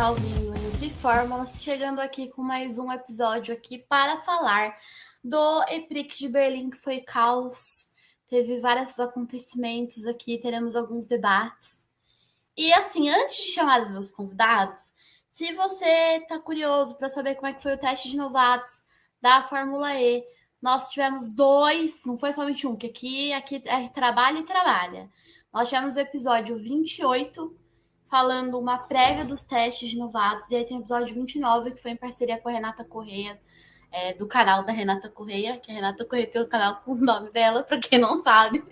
está ouvindo Entre Fórmulas, chegando aqui com mais um episódio aqui para falar do EPRIX de Berlim, que foi caos, teve vários acontecimentos aqui, teremos alguns debates. E assim, antes de chamar os meus convidados, se você está curioso para saber como é que foi o teste de novatos da Fórmula E, nós tivemos dois, não foi somente um, que aqui é trabalha e trabalha. Nós tivemos o episódio 28, falando uma prévia dos testes de novatos, e aí tem o episódio 29, que foi em parceria com a Renata Correia, do canal da Renata Correia, que a Renata Correia tem o canal com o nome dela, para quem não sabe.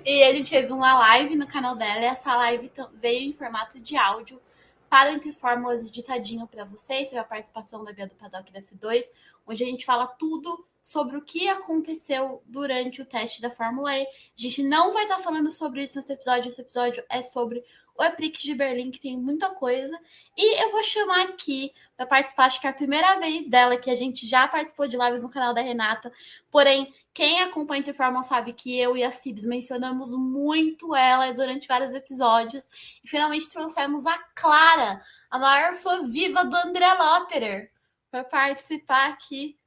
E a gente fez uma live no canal dela, e essa live veio em formato de áudio para o Entre Fórmulas editadinho para vocês, teve a participação da Bia do Paddock da F2, onde a gente fala tudo sobre o que aconteceu durante o teste da Fórmula E. A gente não vai estar falando sobre isso nesse episódio. Esse episódio é sobre o EPRIX de Berlim, que tem muita coisa. E eu vou chamar aqui para participar, acho que é a primeira vez dela, que a gente já participou de lives no canal da Renata. Porém, quem acompanha Entre Fórmulas sabe que eu e a Cibs mencionamos muito ela durante vários episódios. E finalmente trouxemos a Clara, a maior fã viva do André Lotterer, para participar aqui.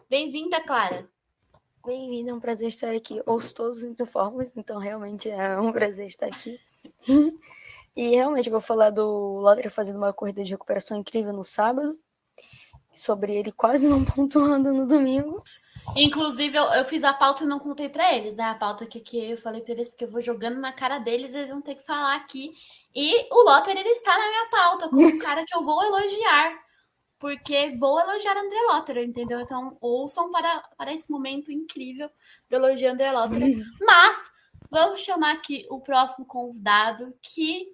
Bem-vinda, Clara. Bem-vinda, é um prazer estar aqui. Ouço todos os Entre Fórmulas, então realmente é um prazer estar aqui. E realmente eu vou falar do Lotterer fazendo uma corrida de recuperação incrível no sábado, sobre ele quase não pontuando no domingo. Inclusive, eu fiz a pauta e não contei para eles, né? A pauta que eu falei para eles que eu vou jogando na cara deles, eles vão ter que falar aqui. E o Lotterer, ele está na minha pauta como um cara que eu vou elogiar, porque vou elogiar André Lotterer, entendeu? Então, ouçam para esse momento incrível de elogiar André Lotterer. Mas, vamos chamar aqui o próximo convidado, que,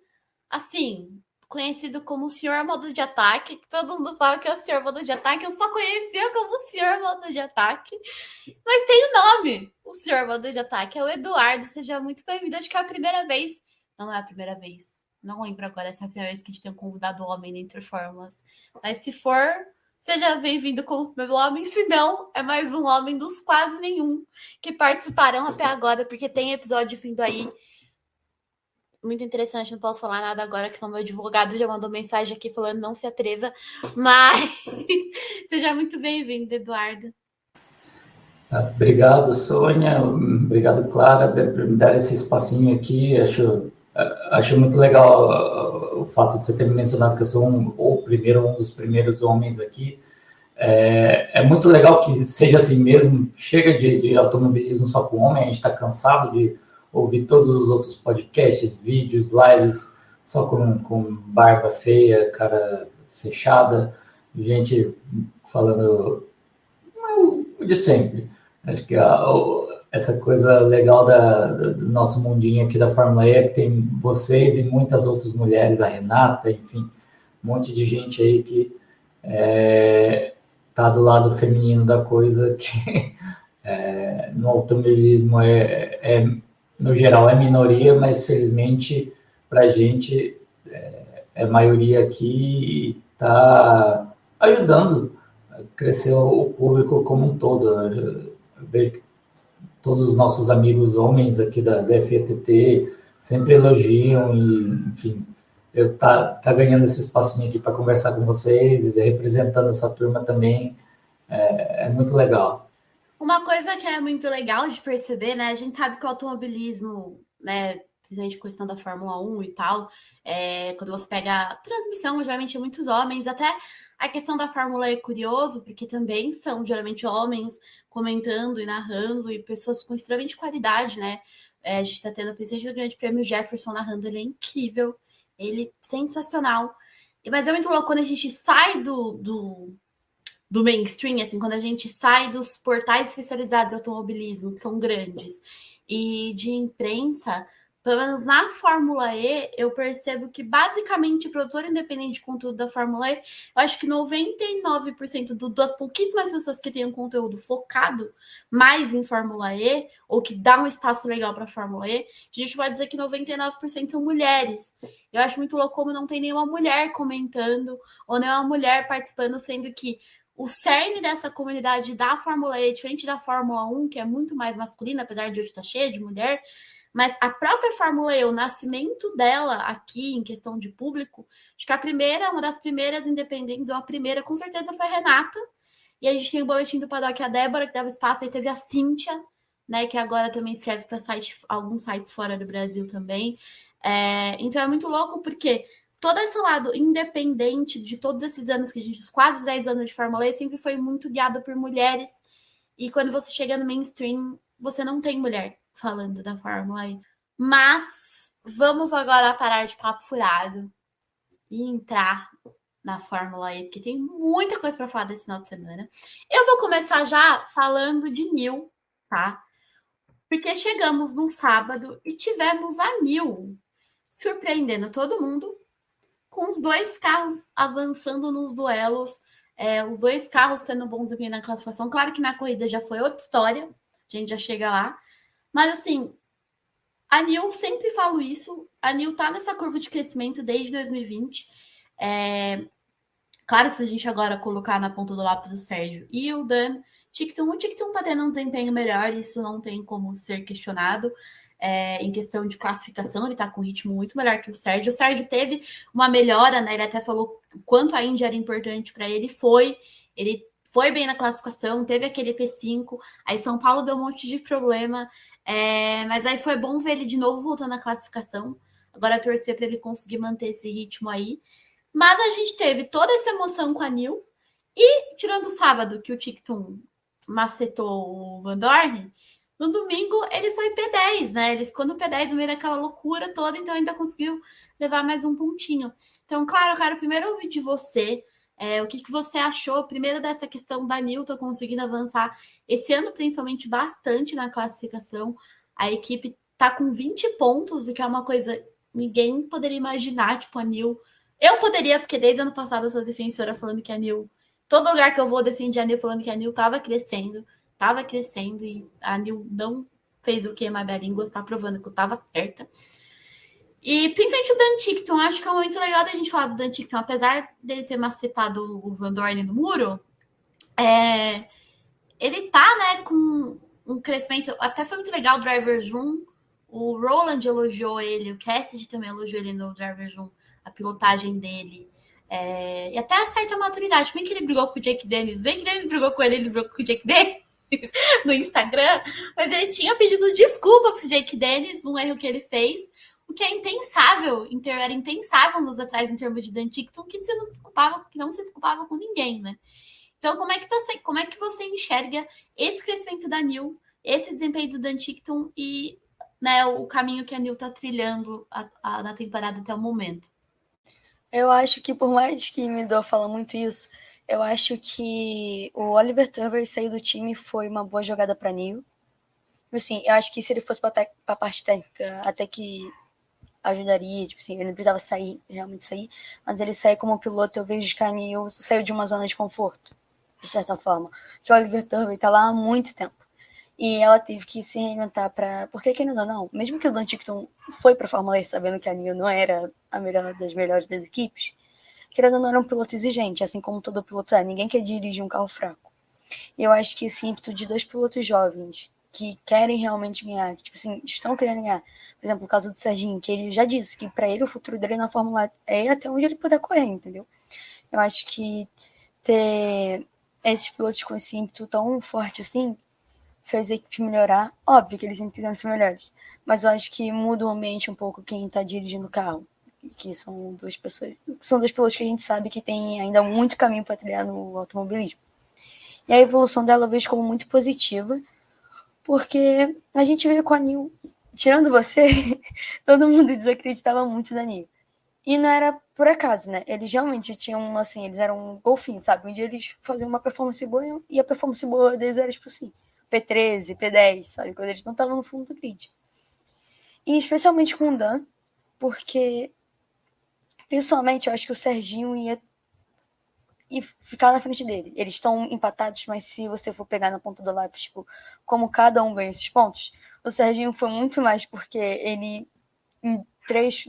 assim, conhecido como o Senhor Modo de Ataque, que todo mundo fala que é o Senhor Modo de Ataque, eu só conhecia como o Senhor Modo de Ataque, mas tem o nome, o Senhor Modo de Ataque, é o Eduardo. Seja muito bem-vindo, acho que é a primeira vez, não é a primeira vez, não lembro agora se é a primeira vez que a gente tem um convidado homem Entre Fórmulas, mas se for, seja bem-vindo como meu homem, se não, é mais um homem dos quase nenhum que participarão até agora, porque tem episódio vindo aí muito interessante, não posso falar nada agora, que são meu advogado já mandou mensagem aqui falando não se atreva, mas seja muito bem-vindo, Eduardo. Obrigado, Sônia, obrigado, Clara, por me dar esse espacinho aqui. Acho muito legal o fato de você ter me mencionado que eu sou um dos primeiros homens aqui. É muito legal que seja assim mesmo. Chega de automobilismo só com homem, a gente está cansado de ouvir todos os outros podcasts, vídeos, lives, só com barba feia, cara fechada, gente falando de sempre. Acho que essa coisa legal do nosso mundinho aqui da Fórmula E é que tem vocês e muitas outras mulheres, a Renata, enfim, um monte de gente aí que tá do lado feminino da coisa, que no automobilismo no geral é minoria, mas felizmente para a gente é maioria aqui e está ajudando a crescer o público como um todo. Eu vejo que todos os nossos amigos homens aqui da FETT sempre elogiam e, enfim, eu tá ganhando esse espacinho aqui para conversar com vocês e representando essa turma também, é muito legal. Uma coisa que é muito legal de perceber, né? A gente sabe que o automobilismo, né, principalmente questão da Fórmula 1 e tal, quando você pega a transmissão, geralmente é muitos homens, até a questão da Fórmula E é curioso, porque também são geralmente homens comentando e narrando, e pessoas com extremamente qualidade, né? A gente tá tendo o presidente do Grande Prêmio, Jefferson, narrando, ele é incrível, ele é sensacional. Mas é muito louco quando a gente sai do mainstream, assim, quando a gente sai dos portais especializados de automobilismo, que são grandes, e de imprensa, pelo menos na Fórmula E, eu percebo que basicamente o produtor independente de conteúdo da Fórmula E, eu acho que 99% das pouquíssimas pessoas que têm um conteúdo focado mais em Fórmula E, ou que dá um espaço legal para a Fórmula E, a gente pode dizer que 99% são mulheres. Eu acho muito louco como não tem nenhuma mulher comentando, ou nenhuma mulher participando, sendo que o cerne dessa comunidade da Fórmula E, diferente da Fórmula 1, que é muito mais masculina, apesar de hoje estar cheia de mulher, Mas a própria Fórmula E, o nascimento dela aqui, em questão de público, acho que a primeira, uma das primeiras independentes, ou a primeira, com certeza, foi a Renata. E a gente tem o boletim do Paddock, a Débora, que dava espaço, aí teve a Cíntia, né, que agora também escreve para alguns sites fora do Brasil também. Então é muito louco, porque todo esse lado independente de todos esses anos que a gente, os quase 10 anos de Fórmula E, sempre foi muito guiado por mulheres. E quando você chega no mainstream, você não tem mulher falando da Fórmula E. Mas vamos agora parar de papo furado e entrar na Fórmula E, porque tem muita coisa para falar desse final de semana. Eu vou começar já falando de Nil, tá? Porque chegamos num sábado e tivemos a Nil surpreendendo todo mundo, com os dois carros avançando nos duelos, os dois carros tendo bom desempenho na classificação. Claro que na corrida já foi outra história, a gente já chega lá. Mas assim, a Nil, sempre falo isso, a Nil tá nessa curva de crescimento desde 2020. Claro que se a gente agora colocar na ponta do lápis o Sérgio e o Dan Ticktum, o Ticktum tá tendo um desempenho melhor, isso não tem como ser questionado. Em questão de classificação, ele tá com um ritmo muito melhor que o Sérgio. O Sérgio teve uma melhora, né? Ele até falou o quanto a Indy era importante para ele. Ele foi bem na classificação, teve aquele P5. Aí São Paulo deu um monte de problema. Mas aí foi bom ver ele de novo voltando na classificação. Agora torcer para ele conseguir manter esse ritmo aí. Mas a gente teve toda essa emoção com a Nil. E tirando o sábado, que o Ticktum macetou o Van Dorn, no domingo ele foi P10, né? Ele ficou no P10 no meio daquela loucura toda, então ainda conseguiu levar mais um pontinho. Então, claro, eu quero primeiro ouvir de você o que você achou, primeiro dessa questão da Nilton conseguindo avançar esse ano, principalmente bastante na classificação. A equipe tá com 20 pontos, o que é uma coisa ninguém poderia imaginar, tipo a Nil. Eu poderia, porque desde o ano passado eu sou defensora falando que a Nil, todo lugar que eu vou defender a Nil falando que a Nil estava crescendo e a Nil não fez o queimar da língua, está provando que eu estava certa. E principalmente o Dan Ticktum, acho que é um momento legal da gente falar do Dan Ticktum, apesar dele ter macetado o Van Dorn no muro, ele tá, né, com um crescimento, até foi muito legal o Driver's Room, o Roland elogiou ele, o Cassidy também elogiou ele no Driver's Room, a pilotagem dele. E até a certa maturidade. Como é que ele brigou com o Jake Dennis? O Jake Dennis brigou com ele brigou com o Jake Dennis no Instagram, mas ele tinha pedido desculpa pro Jake Dennis, um erro que ele fez, o que é impensável, era impensável anos atrás em termos de Dan Ticktum, que não se desculpava com ninguém, né? Então, como é que você enxerga esse crescimento da Nil, esse desempenho do Dan Ticktum e, né, o caminho que a Nil tá trilhando na temporada até o momento? Eu acho que, por mais que Midor fala muito isso, eu acho que o Oliver Turner sair do time foi uma boa jogada para Nil. Assim, eu acho que se ele fosse para a parte técnica, até que ajudaria, tipo assim, ele não precisava realmente sair, mas ele sair como piloto, eu vejo que a Nil saiu de uma zona de conforto, de certa forma. Que o Oliver Turner tá lá há muito tempo. E ela teve que se reinventar para... Porque, querendo ou não, mesmo que o Dan Ticktum foi para a Fórmula E sabendo que a Nil não era a melhor das melhores das equipes, querendo ou não, era um piloto exigente, assim como todo piloto é. Ninguém quer dirigir um carro fraco. E eu acho que esse ímpeto de dois pilotos jovens que querem realmente ganhar, que, tipo assim, estão querendo ganhar. Por exemplo, o caso do Serginho, que ele já disse que para ele o futuro dele na Fórmula E é até onde ele puder correr, entendeu? Eu acho que ter esses pilotos com esse ímpeto tão forte assim fez a equipe melhorar. Óbvio que eles sempre quiseram ser melhores, mas eu acho que muda o ambiente um pouco quem está dirigindo o carro, que são duas pilotos que a gente sabe que tem ainda muito caminho para trilhar no automobilismo. E a evolução dela eu vejo como muito positiva, porque a gente veio com a Nil, tirando você, todo mundo desacreditava muito da Nil. E não era por acaso, né? Eles realmente tinham, assim, eles eram golfinhos, sabe? Um dia eles faziam uma performance boa e a performance boa deles era, tipo assim, P13, P10, sabe? Quando eles não estavam no fundo do grid. E especialmente com o Dan, porque principalmente eu acho que o Serginho ia ficar na frente dele. Eles estão empatados, mas se você for pegar na ponta do lápis, tipo, como cada um ganha esses pontos, o Serginho foi muito mais porque ele, em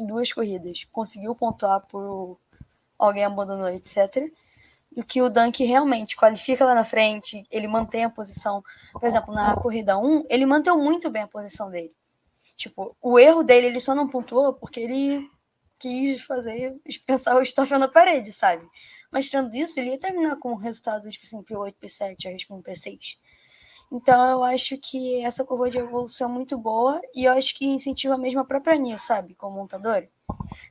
duas corridas, conseguiu pontuar por alguém abandonou, etc., do que o Dan, que realmente qualifica lá na frente, ele mantém a posição. Por exemplo, na corrida 1, ele manteve muito bem a posição dele. Tipo, o erro dele, ele só não pontuou porque ele quis pensar o Stoffel na parede, sabe? Mas, tirando isso, ele ia terminar com um resultado, tipo assim, P8, P7, a com P6. Então, eu acho que essa curva de evolução é muito boa e eu acho que incentiva mesmo a própria Nia, sabe? Como montadora.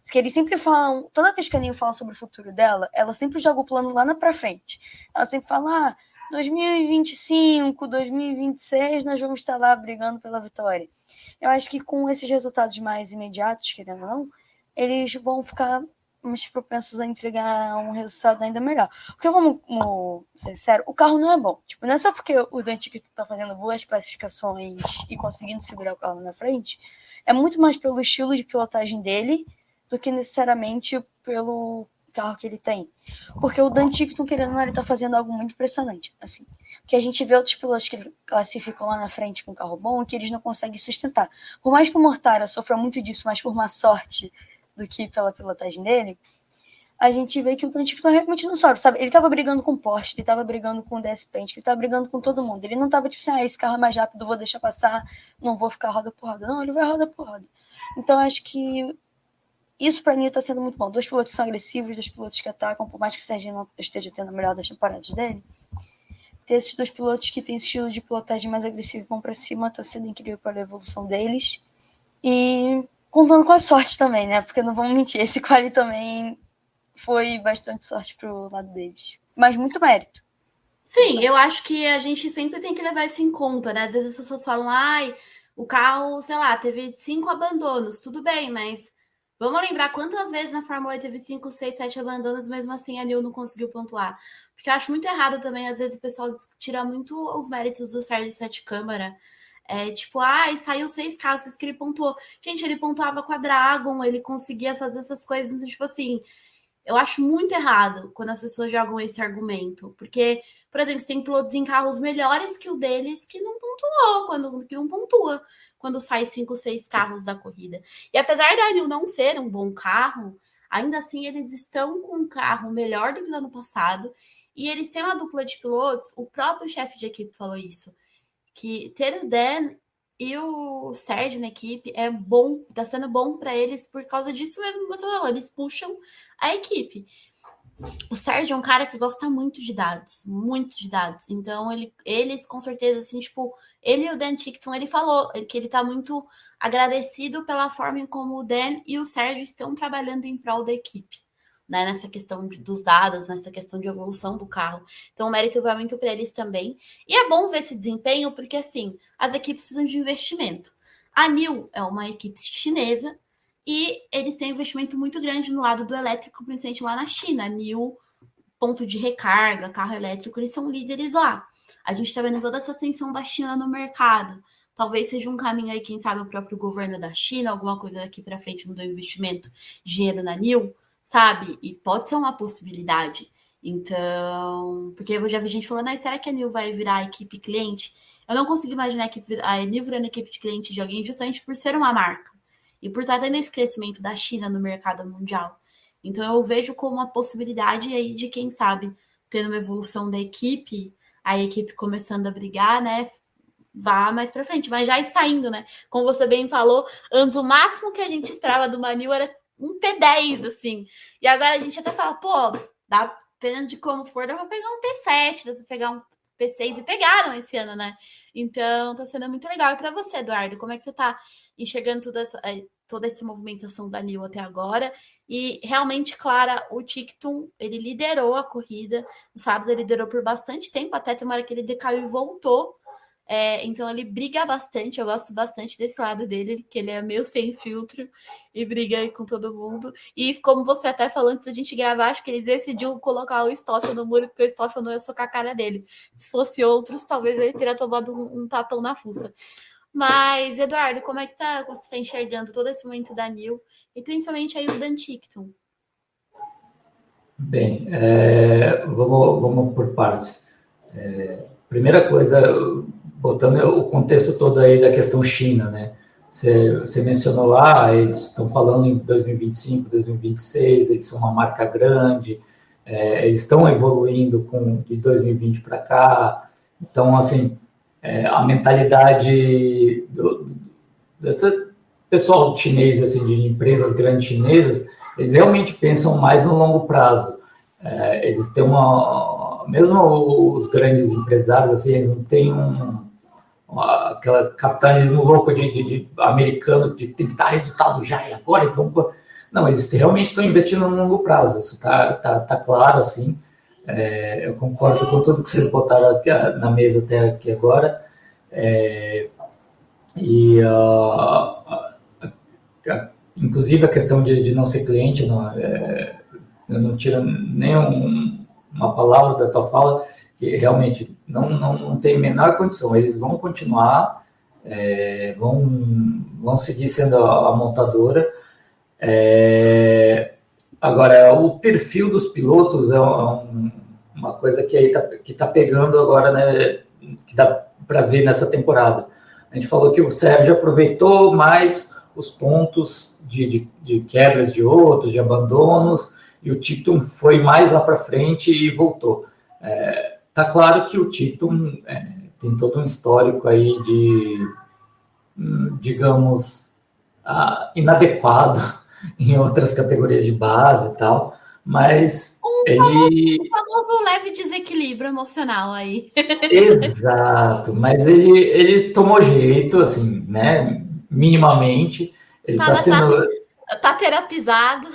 Que eles sempre falam, toda vez que a Nia fala sobre o futuro dela, ela sempre joga o plano lá pra frente. Ela sempre fala, 2025, 2026, nós vamos estar lá brigando pela vitória. Eu acho que com esses resultados mais imediatos, querendo ou não, eles vão ficar mais propensos a entregar um resultado ainda melhor. Porque, vamos ser sincero, o carro não é bom. Tipo, não é só porque o Dante está fazendo boas classificações e conseguindo segurar o carro na frente, é muito mais pelo estilo de pilotagem dele do que necessariamente pelo carro que ele tem. Porque o Dan Tickton, querendo ou não, ele tá fazendo algo muito impressionante, assim. Que a gente vê outros pilotos que classificam lá na frente com um carro bom e que eles não conseguem sustentar. Por mais que o Mortara sofra muito disso, mas por má sorte do que pela pilotagem dele, a gente vê que o Dan Tickton realmente não sobe, sabe? Ele tava brigando com o Porsche, ele tava brigando com o DS Paint, ele tava brigando com todo mundo. Ele não tava tipo assim, esse carro é mais rápido, vou deixar passar, não vou ficar roda por roda. Não, ele vai roda por roda. Então, acho que isso para mim está sendo muito bom. 2 pilotos são agressivos, 2 pilotos que atacam, por mais que o Serginho não esteja tendo a melhor das temporadas dele. Ter esses 2 pilotos que têm esse estilo de pilotagem mais agressivo e vão para cima está sendo incrível para a evolução deles. E contando com a sorte também, né? Porque não vamos mentir, esse quali também foi bastante sorte pro lado deles. Mas muito mérito. Sim, eu acho que a gente sempre tem que levar isso em conta, né? Às vezes as pessoas falam, o carro, sei lá, teve 5 abandonos. Tudo bem, mas vamos lembrar quantas vezes na Fórmula 1 teve 5, 6, 7 abandonos, mesmo assim a Nil não conseguiu pontuar. Porque eu acho muito errado também, às vezes o pessoal tira muito os méritos do Sérgio Sete Câmara. Tipo, saiu 6 carros, isso que ele pontuou. Gente, ele pontuava com a Dragon, ele conseguia fazer essas coisas, então, tipo assim, eu acho muito errado quando as pessoas jogam esse argumento. Porque, por exemplo, você tem pilotos em carros melhores que o deles que não pontuou, que não pontua quando sai 5, 6 carros da corrida. E apesar da Anil não ser um bom carro, ainda assim eles estão com um carro melhor do que no ano passado. E eles têm uma dupla de pilotos, o próprio chefe de equipe falou isso, que ter o Dan e o Sérgio na equipe é bom, tá sendo bom para eles por causa disso mesmo que você falou, eles puxam a equipe. O Sérgio é um cara que gosta muito de dados, então eles com certeza, assim, tipo, ele e o Dan Tickton, ele falou que ele tá muito agradecido pela forma em como o Dan e o Sérgio estão trabalhando em prol da equipe, né, nessa questão dos dados, nessa questão de evolução do carro. Então o mérito vai muito para eles também. E é bom ver esse desempenho, porque assim, as equipes precisam de investimento. A NIO é uma equipe chinesa e eles têm um investimento muito grande no lado do elétrico, principalmente lá na China. A NIO, ponto de recarga, carro elétrico, eles são líderes lá. A gente está vendo toda essa ascensão da China no mercado. Talvez seja um caminho aí, quem sabe, o próprio governo da China, alguma coisa daqui para frente no investimento, dinheiro na NIO, sabe? E pode ser uma possibilidade. Então, porque eu já vi gente falando, será que a NIO vai virar a equipe cliente? Eu não consigo imaginar a NIO virando a equipe de cliente de alguém justamente por ser uma marca e por estar tendo esse crescimento da China no mercado mundial. Então, eu vejo como uma possibilidade aí de, quem sabe, tendo uma evolução da equipe, a equipe começando a brigar, né? Vá mais para frente, mas já está indo, né? Como você bem falou, antes o máximo que a gente esperava do Manil era um P10, assim. E agora a gente até fala, dependendo de como for, dá pra pegar um P7, dá pra pegar um P6, e pegaram esse ano, né? Então, tá sendo muito legal. E pra você, Eduardo, como é que você tá enxergando toda essa movimentação da NIO até agora? E realmente, Clara, o Tickton, ele liderou a corrida. No sábado, ele liderou por bastante tempo, até tem uma hora que ele decaiu e voltou. Então ele briga bastante, eu gosto bastante desse lado dele, que ele é meio sem filtro e briga aí com todo mundo. E como você até falou antes da gente gravar, acho que ele decidiu colocar o Stoffel no muro, porque o Stoffel não ia socar a cara dele. Se fosse outros, talvez ele teria tomado um tapão na fuça. Mas, Eduardo, como é que você está enxergando todo esse momento da NIO e principalmente aí o Dan Tickton? Bem, vamos por partes. Primeira coisa, botando o contexto todo aí da questão China, né? Você mencionou lá, eles estão falando em 2025, 2026, eles são uma marca grande, eles estão evoluindo de 2020 para cá. Então, assim, a mentalidade pessoal chinês, assim, de empresas grandes chinesas, eles realmente pensam mais no longo prazo. Eles têm mesmo os grandes empresários, assim, eles não têm aquele capitalismo louco de americano, de tem que dar resultado já e agora, então... Não, eles realmente estão investindo no longo prazo, isso tá claro, assim. Eu concordo com tudo que vocês botaram aqui, na mesa até aqui agora. Inclusive a questão de não ser cliente, eu não tiro nem uma palavra da tua fala, que realmente não tem a menor condição. Eles vão continuar, vão seguir sendo a montadora. Agora, o perfil dos pilotos é uma coisa que tá pegando agora, né, que dá para ver nessa temporada. A gente falou que o Sérgio aproveitou mais os pontos de quebras de outros, de abandonos, e o Ticktum foi mais lá para frente e voltou. Tá claro que o Ticktum tem todo um histórico aí de, digamos, inadequado em outras categorias de base e tal, mas um famoso leve desequilíbrio emocional aí. Exato, mas ele tomou jeito, assim, né, minimamente, ele está sendo... Tá terapizado.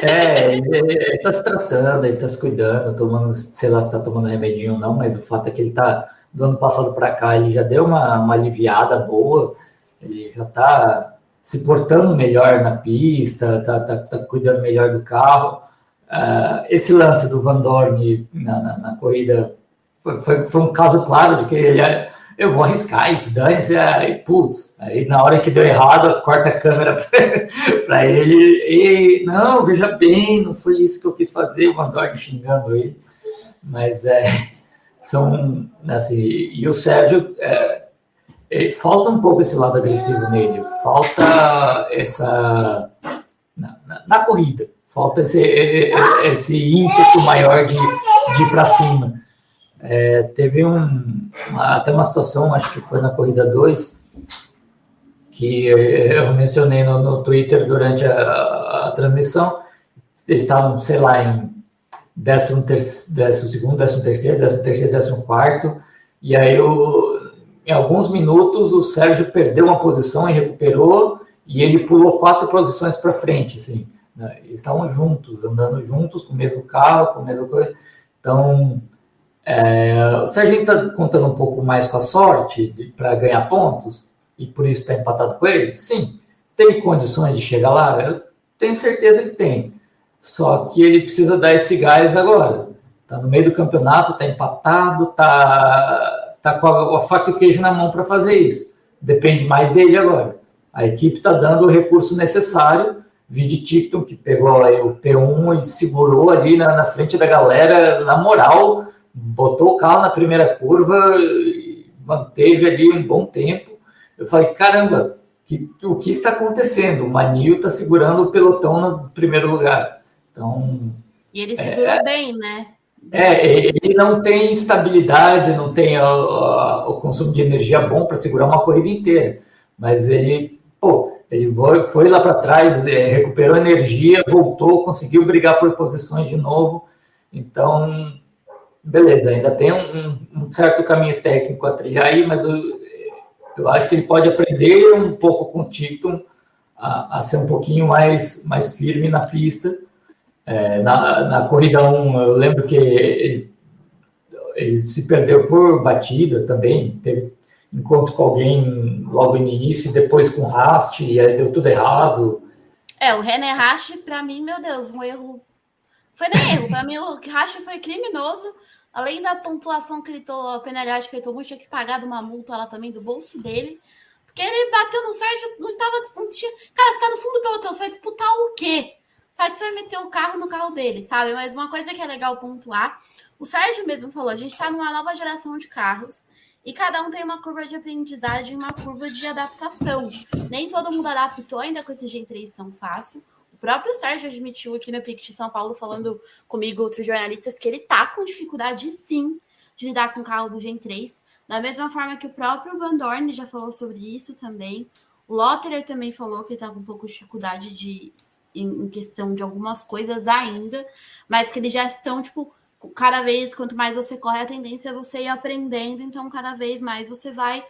Ele está se tratando, ele está se cuidando, tomando, sei lá se está tomando remedinho ou não, mas o fato é que ele está, do ano passado para cá, ele já deu uma aliviada boa, ele já está se portando melhor na pista, tá cuidando melhor do carro. Esse lance do Van Dorn na corrida foi um caso claro de que eu vou arriscar e dane-se, putz, aí na hora que deu errado, corta a câmera para ele, e não, veja bem, não foi isso que eu quis fazer, o Van Dorn xingando ele, mas são, assim, e o Sérgio, falta um pouco esse lado agressivo nele, falta essa, na corrida, falta esse ímpeto maior de ir para cima. Teve até uma situação, acho que foi na corrida 2, que eu mencionei no Twitter durante a transmissão. Eles estavam, sei lá, em 12º, 13º, 13º, 14º, e aí em alguns minutos o Sérgio perdeu uma posição e recuperou, e ele pulou 4 posições para frente, assim, né? Eles estavam juntos, andando juntos, com o mesmo carro, com a mesma coisa. Então, o Serginho está contando um pouco mais com a sorte para ganhar pontos e por isso está empatado com ele? Sim. Tem condições de chegar lá? Eu tenho certeza que tem. Só que ele precisa dar esse gás agora. Está no meio do campeonato, está empatado, tá com a faca e o queijo na mão para fazer isso. Depende mais dele agora. A equipe está dando o recurso necessário. Vide Ticktum, que pegou aí o P1 e segurou ali na frente da galera, na moral, botou o carro na primeira curva e manteve ali um bom tempo. Eu falei, caramba, o que está acontecendo? O Manil está segurando o pelotão no primeiro lugar. Então, e ele segurou bem, né? Ele não tem estabilidade, não tem o consumo de energia bom para segurar uma corrida inteira. Mas ele foi lá para trás, recuperou energia, voltou, conseguiu brigar por posições de novo. Então, beleza, ainda tem um certo caminho técnico a trilhar aí, mas eu acho que ele pode aprender um pouco com o Ticktum a ser um pouquinho mais firme na pista. Na corrida 1, eu lembro que ele se perdeu por batidas também, teve encontro com alguém logo no início, e depois com o Rast, e aí deu tudo errado. O René Rast, para mim, meu Deus, um erro. Foi nem erro, para mim o Rast foi criminoso, além da pontuação que ele tomou, a penalidade que ele tomou, tinha que pagar uma multa lá também do bolso dele, porque ele bateu no Sérgio, não tava disputando. Cara, você tá no fundo do pelotão, você vai disputar o quê? Sabe que você vai meter o carro no carro dele, sabe? Mas uma coisa que é legal pontuar, o Sérgio mesmo falou, a gente tá numa nova geração de carros, e cada um tem uma curva de aprendizagem, uma curva de adaptação. Nem todo mundo adaptou ainda com esse Gen 3 tão fácil. O próprio Sérgio admitiu aqui no Prix de São Paulo, falando comigo, outros jornalistas, que ele tá com dificuldade, sim, de lidar com o carro do Gen 3. Da mesma forma que o próprio Van Dorn já falou sobre isso também. O Lotterer também falou que estava com um pouco de dificuldade em questão de algumas coisas ainda, mas que eles já estão, tipo, cada vez, quanto mais você corre, a tendência é você ir aprendendo, então cada vez mais você vai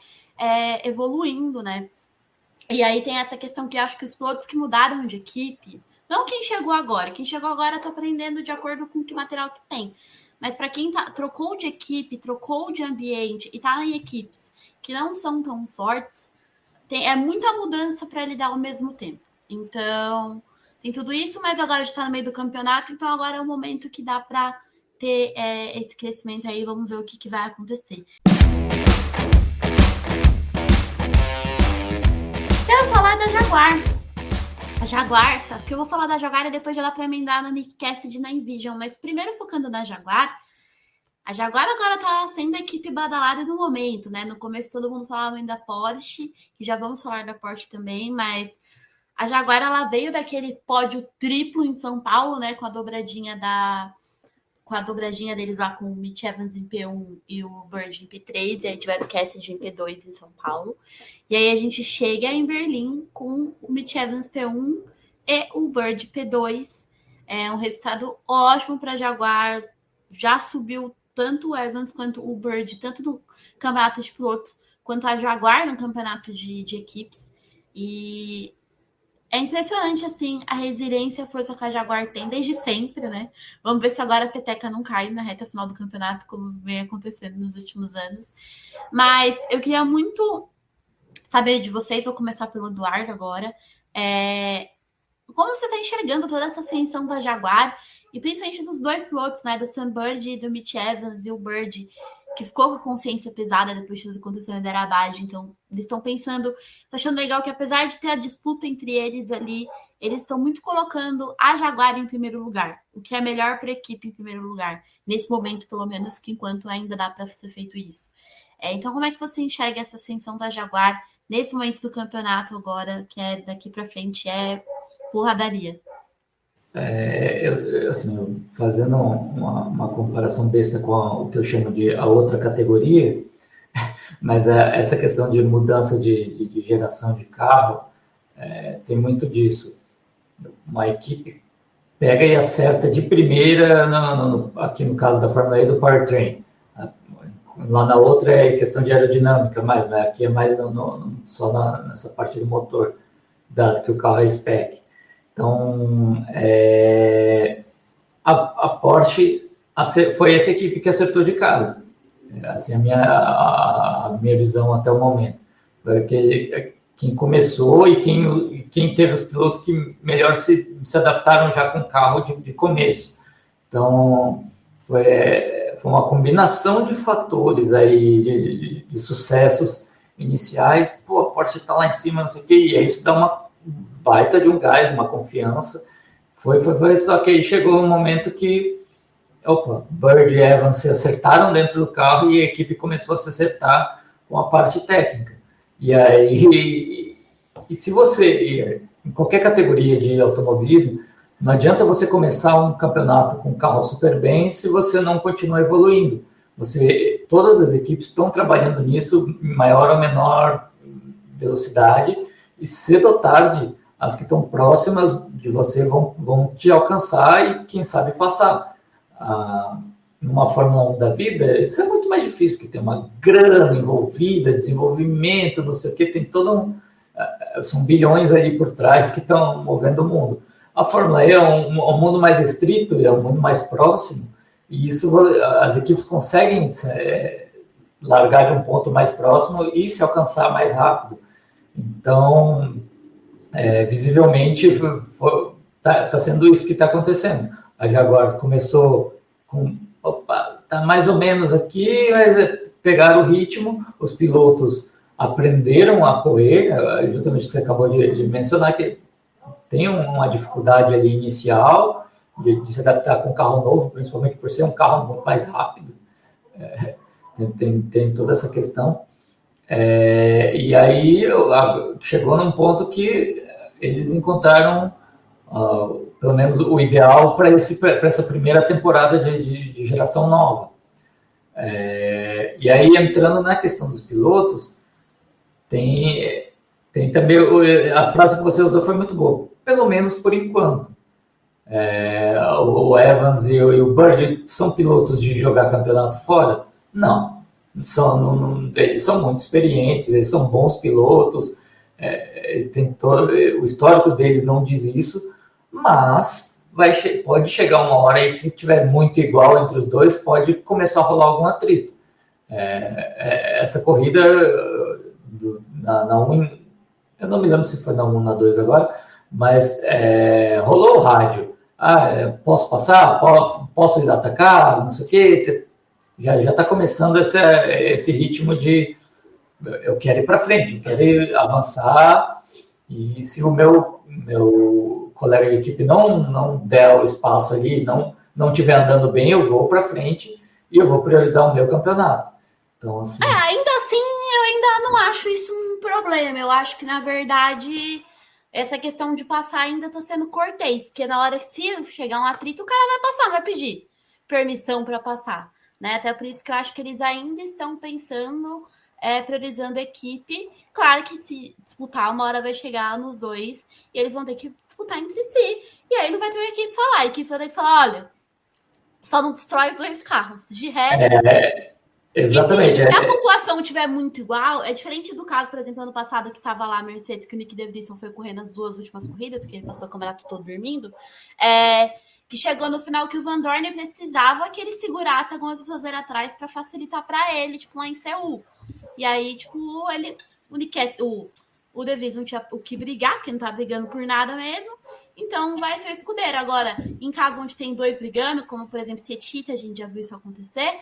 evoluindo, né? E aí tem essa questão que eu acho que os pilotos que mudaram de equipe, não quem chegou agora tá aprendendo de acordo com que material que tem. Mas para quem trocou de equipe, trocou de ambiente e tá em equipes que não são tão fortes, é muita mudança para lidar ao mesmo tempo. Então, tem tudo isso, mas agora já tá no meio do campeonato, então agora é o momento que dá para ter esse crescimento aí. Vamos ver o que vai acontecer. Quero falar da Jaguar. A Jaguar, tá? Porque eu vou falar da Jaguar e depois já dá para emendar no Nickcast de Night Vision, mas primeiro focando na Jaguar. A Jaguar agora tá sendo a equipe badalada do momento, né? No começo todo mundo falava ainda da Porsche, que já vamos falar da Porsche também, mas a Jaguar, ela veio daquele pódio triplo em São Paulo, né? Com a dobradinha deles lá com o Mitch Evans em P1 e o Bird em P3, e aí tiveram o Cassidy em P2 em São Paulo. E aí a gente chega em Berlim com o Mitch Evans P1 e o Bird P2. É um resultado ótimo para a Jaguar, já subiu tanto o Evans quanto o Bird, tanto no campeonato de pilotos, quanto a Jaguar no campeonato de equipes. E é impressionante, assim, a resiliência e a força que a Jaguar tem desde sempre, né? Vamos ver se agora a peteca não cai na reta final do campeonato, como vem acontecendo nos últimos anos. Mas eu queria muito saber de vocês, vou começar pelo Eduardo agora, como você está enxergando toda essa ascensão da Jaguar, e principalmente dos dois pilotos, né, do Sam Bird e do Mitch Evans, e o Bird, que ficou com a consciência pesada depois de tudo aconteceu em Derabad. Então, eles estão pensando, tô achando legal que apesar de ter a disputa entre eles ali, eles estão muito colocando a Jaguar em primeiro lugar, o que é melhor para a equipe em primeiro lugar, nesse momento, pelo menos, que enquanto ainda dá para ser feito isso. Então, como é que você enxerga essa ascensão da Jaguar nesse momento do campeonato agora, que é daqui para frente, porradaria? Fazendo uma comparação besta com o que eu chamo de a outra categoria, mas essa questão de mudança de geração de carro, tem muito disso. Uma equipe pega e acerta de primeira, aqui no caso da Fórmula E, do powertrain. Lá na outra é questão de aerodinâmica, mas aqui é mais só nessa parte do motor, dado que o carro é spec. Então, a Porsche foi essa equipe que acertou de cara. Assim, a minha visão até o momento. Foi quem começou e quem teve os pilotos que melhor se adaptaram já com o carro de começo. Então, foi uma combinação de fatores aí, de sucessos iniciais. Pô, a Porsche está lá em cima, não sei o quê, e aí isso dá uma baita de um gás, uma confiança. Foi, só que aí chegou um momento que Bird e Evans se acertaram dentro do carro e a equipe começou a se acertar com a parte técnica. E aí, se você, em qualquer categoria de automobilismo, não adianta você começar um campeonato com um carro super bem se você não continua evoluindo. Todas as equipes estão trabalhando nisso em maior ou menor velocidade, e cedo ou tarde as que estão próximas de você vão te alcançar e, quem sabe, passar. Numa Fórmula 1 da vida, isso é muito mais difícil, porque tem uma grana envolvida, desenvolvimento, não sei o quê, tem são bilhões ali por trás que estão movendo o mundo. A Fórmula E é um mundo mais restrito, é um mundo mais próximo, e isso as equipes conseguem largar de um ponto mais próximo e se alcançar mais rápido. Então, visivelmente, está sendo isso que está acontecendo. A Jaguar começou está mais ou menos aqui, mas pegaram o ritmo, os pilotos aprenderam a correr, justamente o que você acabou de mencionar, que tem uma dificuldade ali inicial de se adaptar com um carro novo, principalmente por ser um carro muito mais rápido. Tem toda essa questão. E aí chegou num ponto que eles encontraram pelo menos o ideal para essa primeira temporada de geração nova. E aí, entrando na questão dos pilotos, Tem também a frase que você usou foi muito boa, pelo menos por enquanto. O Evans e o Bird são pilotos de jogar campeonato fora? Não. Eles são muito experientes, eles são bons pilotos, o histórico deles não diz isso, mas pode chegar uma hora aí que, se tiver muito igual entre os dois, pode começar a rolar algum atrito. Essa corrida na 1, eu não me lembro se foi na 1 ou na 2 agora, mas rolou o rádio. Posso passar? Posso ir atacar? Não sei o quê. Já está começando esse ritmo de eu quero ir para frente, eu quero ir avançar, e se o meu colega de equipe não der o espaço ali, não estiver andando bem, eu vou para frente e eu vou priorizar o meu campeonato. Então, assim... ainda assim, eu ainda não acho isso um problema. Eu acho que, na verdade, essa questão de passar ainda está sendo cortês, porque na hora que se chegar um atrito, o cara vai passar, não vai pedir permissão para passar, né? Até por isso que eu acho que eles ainda estão pensando, priorizando a equipe. Claro que se disputar, uma hora vai chegar nos dois e eles vão ter que disputar entre si. E aí não vai ter uma equipe falar. A equipe vai ter que falar, olha, só não destrói os dois carros. De resto... Exatamente. Se a pontuação estiver muito igual, é diferente do caso, por exemplo, ano passado, que estava lá a Mercedes, que o Nick DeVries foi correndo as 2 últimas corridas, que ele passou o campeonato todo dormindo, que chegou no final que o Van Dorn precisava que ele segurasse algumas pessoas atrás para facilitar para ele, tipo, lá em Seul. E aí, tipo, o DeVries não tinha o que brigar, porque não tá brigando por nada mesmo, então vai ser o escudeiro. Agora, em caso onde tem 2 brigando, como, por exemplo, Tetita, a gente já viu isso acontecer,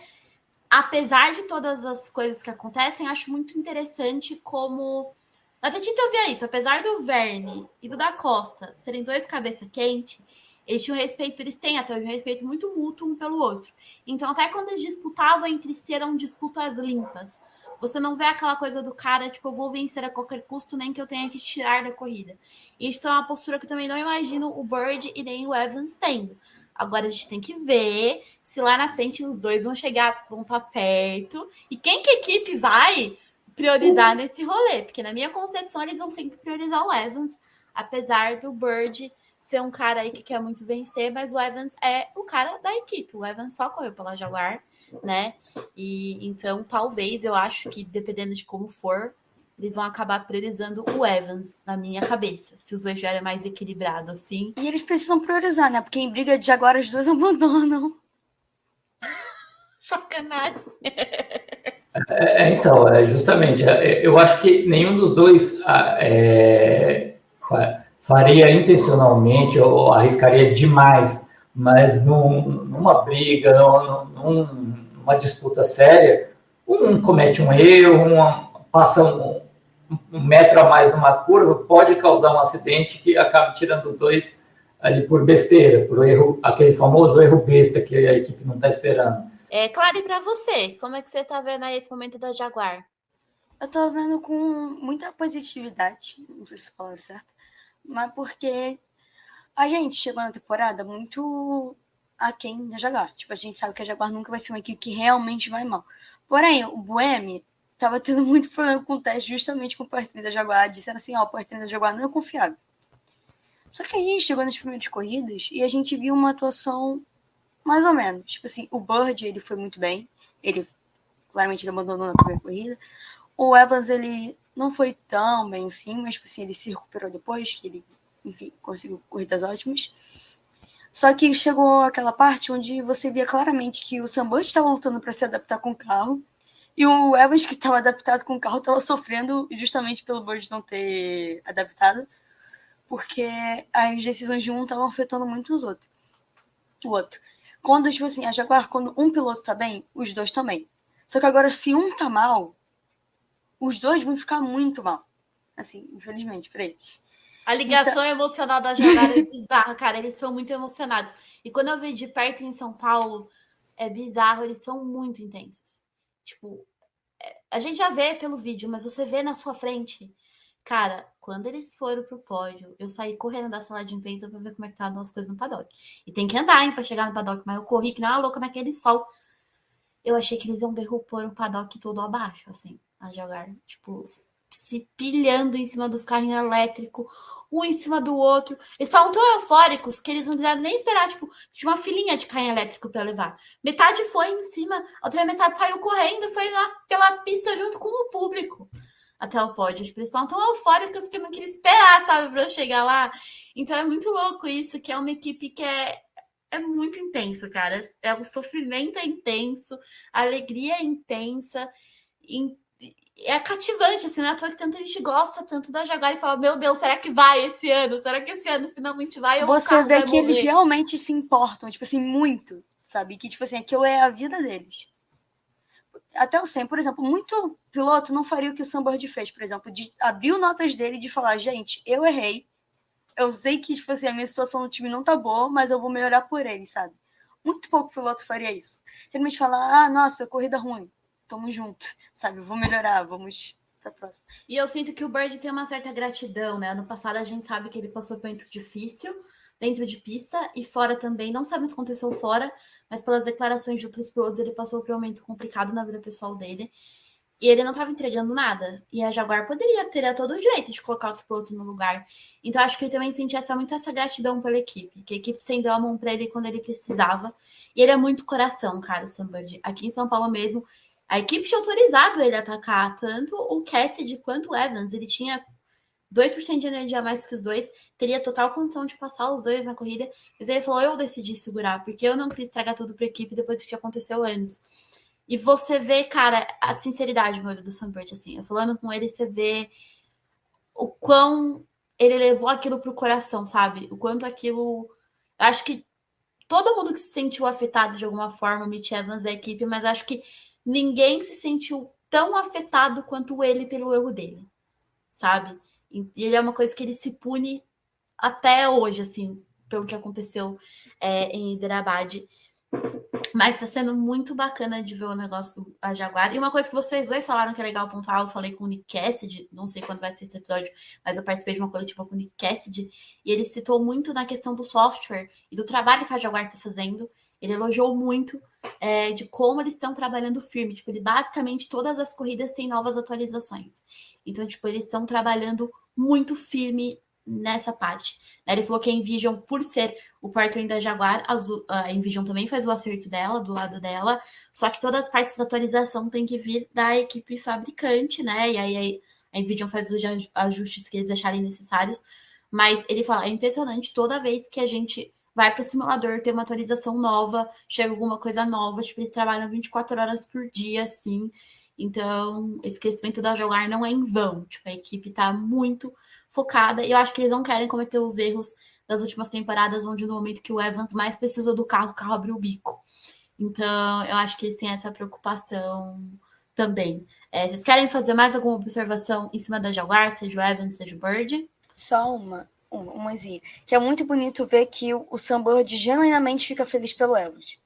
apesar de todas as coisas que acontecem, acho muito interessante como... Na Tetita eu via isso, apesar do Verne e do Da Costa serem 2 cabeça quente, eles tinham respeito, eles têm até hoje um respeito muito mútuo um pelo outro. Então, até quando eles disputavam entre si, eram disputas limpas. Você não vê aquela coisa do cara, tipo, eu vou vencer a qualquer custo, nem que eu tenha que tirar da corrida. Isso é uma postura que eu também não imagino o Bird e nem o Evans tendo. Agora a gente tem que ver se lá na frente os dois vão estar perto. E quem que a equipe vai priorizar nesse rolê? Porque na minha concepção eles vão sempre priorizar o Evans, apesar do Bird ser um cara aí que quer muito vencer, mas o Evans é o cara da equipe. O Evans só correu pela Jaguar, né? E então talvez, eu acho que dependendo de como for, eles vão acabar priorizando o Evans, na minha cabeça, se os dois estiverem mais equilibrados, assim. E eles precisam priorizar, né? Porque em briga de Jaguar as 2 abandonam. Sacanagem. Então, justamente, eu acho que nenhum dos dois faria intencionalmente ou arriscaria demais, mas numa briga, numa disputa séria, um comete um erro, passa um metro a mais numa curva, pode causar um acidente que acaba tirando os dois ali por besteira, por erro, aquele famoso erro besta que a equipe não está esperando. Claro, e para você, como é que você tá vendo aí esse momento da Jaguar? Eu tô vendo com muita positividade, não sei se falaram certo, mas porque a gente chegou na temporada muito aquém da Jaguar. Tipo, a gente sabe que a Jaguar nunca vai ser uma equipe que realmente vai mal. Porém, o Buemi tava tendo muito problema com o teste justamente com o powertrain da Jaguar, dizendo assim, o powertrain da Jaguar não é confiável. Só que a gente chegou nas primeiras corridas e a gente viu uma atuação mais ou menos. Tipo assim, o Bird, ele foi muito bem. Ele, claramente, ele abandonou na primeira corrida. O Evans, ele não foi tão bem assim, mas, tipo assim, ele se recuperou depois, que ele, enfim, conseguiu corridas ótimas. Só que chegou aquela parte onde você via claramente que o Sam Bird estava lutando para se adaptar com o carro, e o Evans, que estava adaptado com o carro, estava sofrendo justamente pelo Bird não ter adaptado, porque as decisões de um estavam afetando muito o outro. Quando, tipo assim, a Jaguar, quando um piloto tá bem, os dois também. Só que agora, se um tá mal, os dois vão ficar muito mal. Assim, infelizmente, pra eles. A ligação emocional da Jaguar é bizarra, cara. Eles são muito emocionados. E quando eu vi de perto em São Paulo, é bizarro, eles são muito intensos. Tipo, a gente já vê pelo vídeo, mas você vê na sua frente. Cara, quando eles foram pro pódio, eu saí correndo da sala de imprensa pra ver como é que estavam as coisas no paddock. E tem que andar, hein, pra chegar no paddock, mas eu corri que nem uma louca naquele sol. Eu achei que eles iam derrubar o paddock todo abaixo, assim, a jogar. Tipo, se pilhando em cima dos carrinhos elétricos, um em cima do outro. Eles estavam tão eufóricos que eles não quiseram nem esperar, tipo, tinha uma filinha de carrinho elétrico para levar. Metade foi em cima, a outra metade saiu correndo e foi lá pela pista junto com o público até o pódio. Tipo, eles estavam tão eufóricos que eu não queria esperar, sabe, para eu chegar lá. Então é muito louco isso, que é uma equipe que é muito intenso, cara. O sofrimento é intenso, a alegria é intensa, é cativante, assim, né? À toa que tanta gente gosta tanto da Jaguar e fala, meu Deus, será que vai esse ano? Será que esse ano finalmente vai ou o Você carro vê vai que eles morrer? realmente se importam, tipo assim, muito, sabe? Que, tipo assim, aquilo é a vida deles. Até o 100, por exemplo, muito piloto não faria o que o Sunbird fez, por exemplo, de abrir notas dele e de falar, gente, eu errei, eu sei que, tipo assim, a minha situação no time não tá boa, mas eu vou melhorar por ele, sabe? Muito pouco piloto faria isso. Geralmente fala, nossa, corrida ruim, tamo junto, sabe? Vou melhorar, vamos pra próxima. E eu sinto que o Bird tem uma certa gratidão, né? Ano passado a gente sabe que ele passou por muito difícil dentro de pista e fora também. Não sabemos o que aconteceu fora, mas pelas declarações de outros pilotos, ele passou por um momento complicado na vida pessoal dele. E ele não estava entregando nada. E a Jaguar teria todo o direito de colocar outro piloto no lugar. Então, acho que ele também sentia muito essa gratidão pela equipe. Que a equipe estendeu a mão para ele quando ele precisava. E ele é muito coração, cara, o Sunbird. Aqui em São Paulo mesmo, a equipe tinha autorizado ele a atacar tanto o Cassidy quanto o Evans. Ele tinha 2% de energia a mais que os dois, teria total condição de passar os dois na corrida. Mas ele falou, eu decidi segurar, porque eu não quis estragar tudo para a equipe depois do que aconteceu antes. E você vê, cara, a sinceridade no olho do Sunbird, assim. Eu falando com ele, você vê o quão ele levou aquilo pro coração, sabe? O quanto aquilo... Eu acho que todo mundo que se sentiu afetado de alguma forma, o Mitch Evans da equipe, mas acho que ninguém se sentiu tão afetado quanto ele pelo erro dele, sabe? E ele é uma coisa que ele se pune até hoje, assim, pelo que aconteceu em Hyderabad. Mas tá sendo muito bacana de ver o negócio a Jaguar. E uma coisa que vocês dois falaram que é legal pontuar, eu falei com o Nick Cassidy, não sei quando vai ser esse episódio, mas eu participei de uma coletiva com o Nick Cassidy, e ele citou muito na questão do software e do trabalho que a Jaguar tá fazendo. Ele elogiou muito de como eles estão trabalhando firme. Tipo, ele basicamente todas as corridas têm novas atualizações. Então, tipo, eles estão trabalhando muito firme nessa parte. Ele falou que a Envision, por ser o powertrain da Jaguar, a Envision também faz o acerto dela, do lado dela, só que todas as partes da atualização tem que vir da equipe fabricante, né? E aí a Envision faz os ajustes que eles acharem necessários. Mas ele fala, é impressionante toda vez que a gente vai para o simulador, tem uma atualização nova, chega alguma coisa nova, tipo, eles trabalham 24 horas por dia, assim. Então, esse crescimento da Jaguar não é em vão. Tipo, a equipe tá muito focada. E eu acho que eles não querem cometer os erros das últimas temporadas, onde no momento que o Evans mais precisou do carro, o carro abriu o bico. Então, eu acho que eles têm essa preocupação também. Vocês querem fazer mais alguma observação em cima da Jaguar, seja o Evans, seja o Bird? Só umazinha. Que é muito bonito ver que o Sunbird genuinamente fica feliz pelo Evans.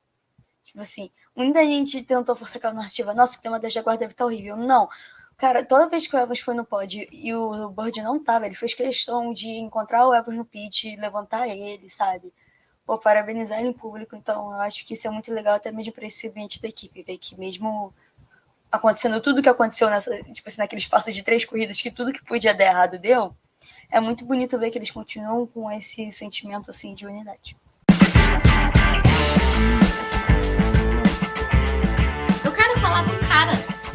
Tipo assim, muita gente tentou forçar aquela narrativa, nossa, que tem uma da Jaguar deve estar horrível. Não. Cara, toda vez que o Evans foi no pódio e o Bird não tava, ele fez questão de encontrar o Evans no pit, levantar ele, sabe? Pô, parabenizar ele em público. Então, eu acho que isso é muito legal até mesmo para esse ambiente da equipe, ver que mesmo acontecendo tudo que aconteceu tipo assim, naquele espaço de 3 corridas, que tudo que podia dar errado deu, é muito bonito ver que eles continuam com esse sentimento assim de unidade. Eu quero falar do cara,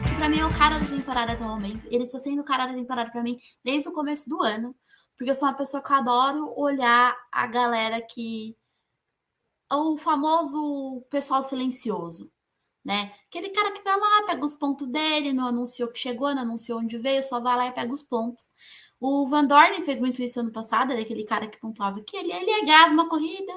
que pra mim é o cara da temporada até o momento. Ele está sendo o cara da temporada pra mim desde o começo do ano. Porque eu sou uma pessoa que adoro olhar a galera que... O famoso pessoal silencioso, né? Aquele cara que vai lá, pega os pontos dele, não anunciou que chegou, não anunciou onde veio, só vai lá e pega os pontos. O Van Dorn fez muito isso ano passado, era aquele cara que pontuava que ele ganhava uma corrida.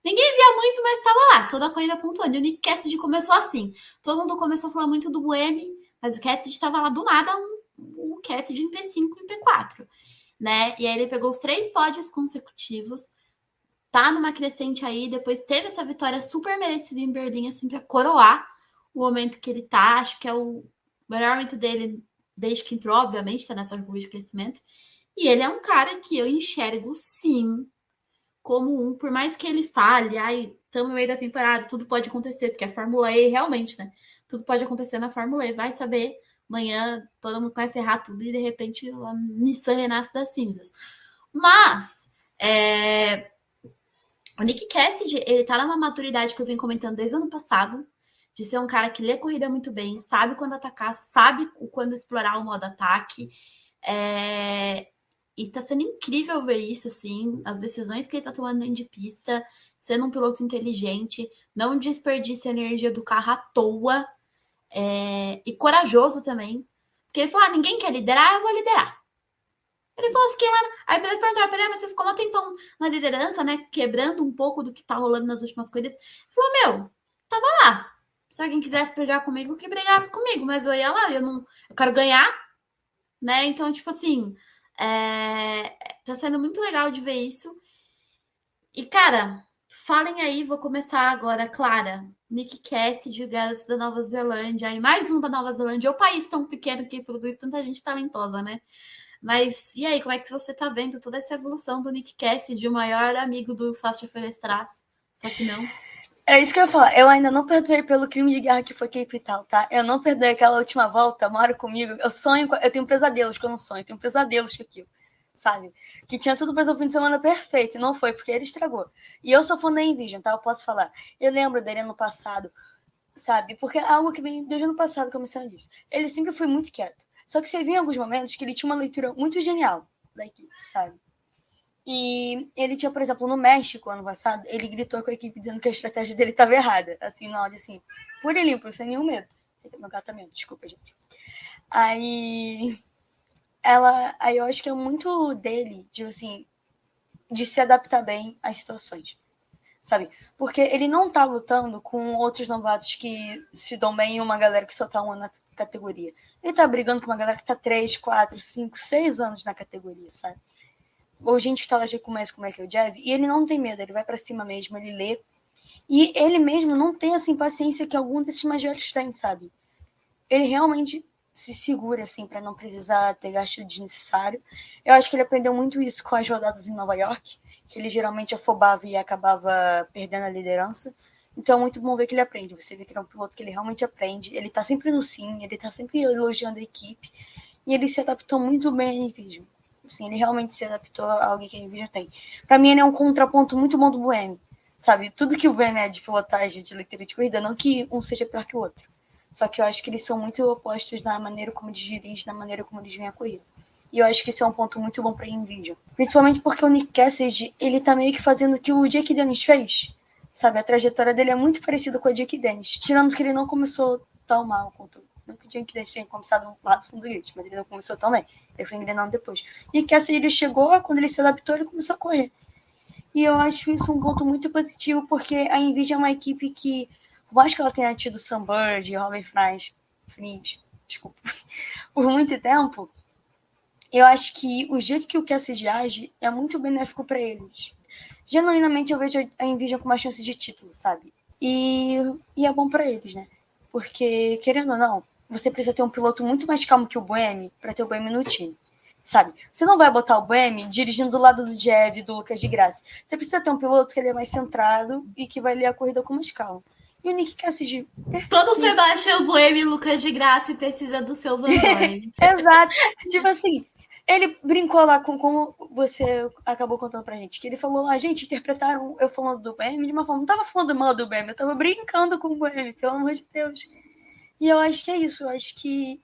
Ninguém via muito, mas estava lá, toda a corrida pontuando. E o Nick Cassidy começou assim. Todo mundo começou falando muito do Buemi, mas o Cassidy estava lá do nada, um Cassidy em P5 e P4, né? E aí ele pegou os 3 pódios consecutivos, tá numa crescente aí, depois teve essa vitória super merecida em Berlim, assim, para coroar o momento que ele tá. Acho que é o melhor momento dele desde que entrou, obviamente, tá nessa curva de crescimento. E ele é um cara que eu enxergo, sim, como por mais que ele fale, estamos no meio da temporada, tudo pode acontecer, porque a Fórmula E realmente, né? Tudo pode acontecer na Fórmula E, vai saber amanhã todo mundo começa a errar tudo e de repente a Nissan renasce das cinzas. Mas o Nick Cassidy, ele tá numa maturidade que eu venho comentando desde o ano passado, de ser um cara que lê corrida muito bem, sabe quando atacar, sabe quando explorar o modo ataque. E tá sendo incrível ver isso, assim, as decisões que ele tá tomando dentro de pista, sendo um piloto inteligente, não desperdiça a energia do carro à toa, e corajoso também. Porque ele falou, ninguém quer liderar, eu vou liderar. Ele falou assim, aí ele perguntou pra ele, mas você ficou um tempão na liderança, né, quebrando um pouco do que tá rolando nas últimas corridas. Ele falou, tava lá. Se alguém quisesse brigar comigo, que brigasse comigo, mas eu ia lá, eu quero ganhar, né, então, tipo assim, tá sendo muito legal de ver isso. E, cara, falem aí, vou começar agora, Clara. Nick Cassidy, o garoto da Nova Zelândia, e mais um da Nova Zelândia, o país tão pequeno que produz tanta gente talentosa, né? Mas, e aí, como é que você tá vendo toda essa evolução do Nick Cassidy, o maior amigo do Sasha Ferestrass? Só que não. Era isso que eu ia falar. Eu ainda não perdoei pelo crime de guerra que foi Cape Tal, tá? Eu não perdoei aquela última volta, mora comigo. Eu tenho pesadelos que eu não sonho, eu tenho pesadelos com aquilo, sabe? Que tinha tudo para ser um fim de semana perfeito, e não foi, porque ele estragou. E eu sou fã da Envision, tá? Eu posso falar. Eu lembro dele ano passado, sabe? Porque é algo que vem desde ano passado que eu menciono disso. Ele sempre foi muito quieto. Só que você via em alguns momentos que ele tinha uma leitura muito genial da equipe, sabe? E ele tinha, por exemplo, no México, ano passado, ele gritou com a equipe dizendo que a estratégia dele estava errada. Assim, no áudio, assim, puro e limpo, sem nenhum medo. Meu gato tá mesmo, desculpa, gente. Aí eu acho que é muito dele, tipo assim, de se adaptar bem às situações, sabe? Porque ele não tá lutando com outros novatos que se dão bem e uma galera que só tá um ano na categoria. Ele tá brigando com uma galera que tá 3, 4, 5, 6 anos na categoria, sabe? Ou gente que tá lá já começa como é que é o Jeff, e ele não tem medo, ele vai pra cima mesmo, ele lê. E ele mesmo não tem essa impaciência que algum desses mais velhos tem, sabe? Ele realmente se segura, assim, pra não precisar ter gasto desnecessário. Eu acho que ele aprendeu muito isso com as rodadas em Nova York, que ele geralmente afobava e acabava perdendo a liderança. Então é muito bom ver que ele aprende. Você vê que ele é um piloto que ele realmente aprende. Ele tá sempre no sim, ele tá sempre elogiando a equipe. E ele se adaptou muito bem à Envision. Assim, ele realmente se adaptou a alguém que a Envision tem. Pra mim, ele é um contraponto muito bom do Buemi. Sabe? Tudo que o Buemi é de pilotagem, de leitura de corrida, não que um seja pior que o outro. Só que eu acho que eles são muito opostos na maneira como eles dirigem, na maneira como eles veem a corrida. E eu acho que isso é um ponto muito bom pra Envision. Principalmente porque o Nick Cassidy, ele tá meio que fazendo o que o Jake Dennis fez. Sabe? A trajetória dele é muito parecida com a Jake Dennis. Tirando que ele não começou tão mal quanto não que o Jake Dennis tenha começado lá do fundo do grid, mas ele não começou tão bem. Ele foi engrenando depois. E o Cassidy, ele chegou, quando ele se adaptou, ele começou a correr. E eu acho isso um ponto muito positivo, porque a Envision é uma equipe que, por mais que ela tenha tido Sunbird e Robin Fries, desculpa, por muito tempo, eu acho que o jeito que o Cassidy age é muito benéfico para eles. Genuinamente, eu vejo a Envision com uma chance de título, sabe? E é bom para eles, né? Porque, querendo ou não, você precisa ter um piloto muito mais calmo que o Buemi para ter o Buemi no time, sabe? Você não vai botar o Buemi dirigindo do lado do Jev e do Lucas de Graça. Você precisa ter um piloto que ele é mais centrado e que vai ler a corrida com mais calma. E o Nick Cassidy... Todo Sebastião Buemi e Lucas de Graça precisa do seu Van Dorn. Exato. Tipo assim, ele brincou lá com como você acabou contando pra gente. Que ele falou lá, gente, interpretaram eu falando do Buemi de uma forma... Não tava falando mal do Buemi, eu tava brincando com o Buemi, pelo amor de Deus. E eu acho que é isso. Eu acho que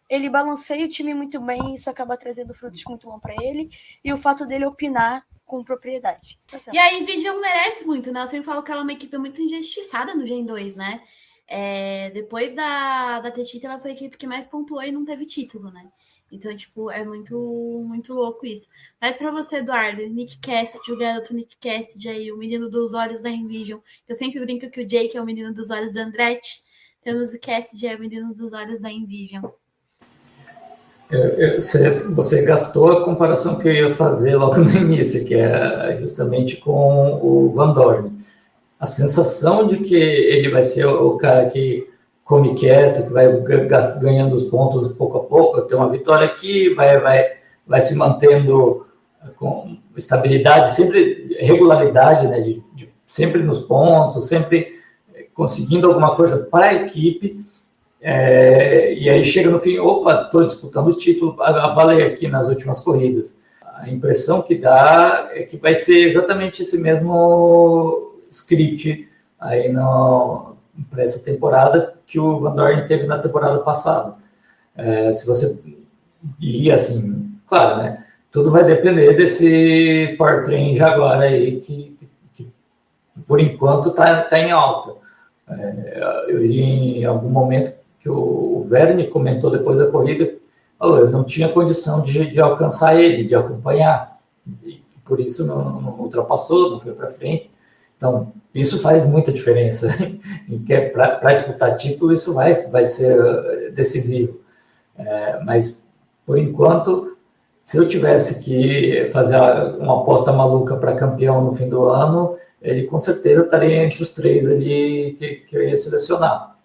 ele balanceia o time muito bem, isso acaba trazendo frutos muito bons pra ele. E o fato dele opinar com propriedade. Tá certo. E a Envision merece muito, né? Eu sempre falo que ela é uma equipe muito injustiçada no Gen 2, né? Depois da T-Tita, ela foi a equipe que mais pontuou e não teve título, né? Então, tipo, é muito, muito louco isso. Mas pra você, Eduardo, Nick Cassidy, o garoto Nick Cassidy aí, o menino dos olhos da Envision. Eu sempre brinco que o Jake é o menino dos olhos da Andretti. Temos o Cassidy, é o menino dos olhos da Envision. Você gastou a comparação que eu ia fazer logo no início, que é justamente com o Van Dorn. A sensação de que ele vai ser o cara que come quieto, que vai ganhando os pontos pouco a pouco, ter uma vitória aqui, vai se mantendo com estabilidade, sempre regularidade, né, sempre nos pontos, sempre conseguindo alguma coisa para a equipe. E aí chega no fim, opa, estou disputando o título a valer aqui nas últimas corridas. A impressão que dá é que vai ser exatamente esse mesmo script aí para essa temporada que o Van Dorn teve na temporada passada. Se você... E assim, claro, né? Tudo vai depender desse powertrain Jaguar aí que por enquanto está em alta. Eu li em algum momento que o Verne comentou depois da corrida, eu não tinha condição de alcançar ele, de acompanhar, e por isso não ultrapassou, não foi para frente. Então, isso faz muita diferença. Para disputar título, isso vai ser decisivo. Mas, por enquanto, se eu tivesse que fazer uma aposta maluca para campeão no fim do ano, ele com certeza estaria entre os 3 ali que eu ia selecionar.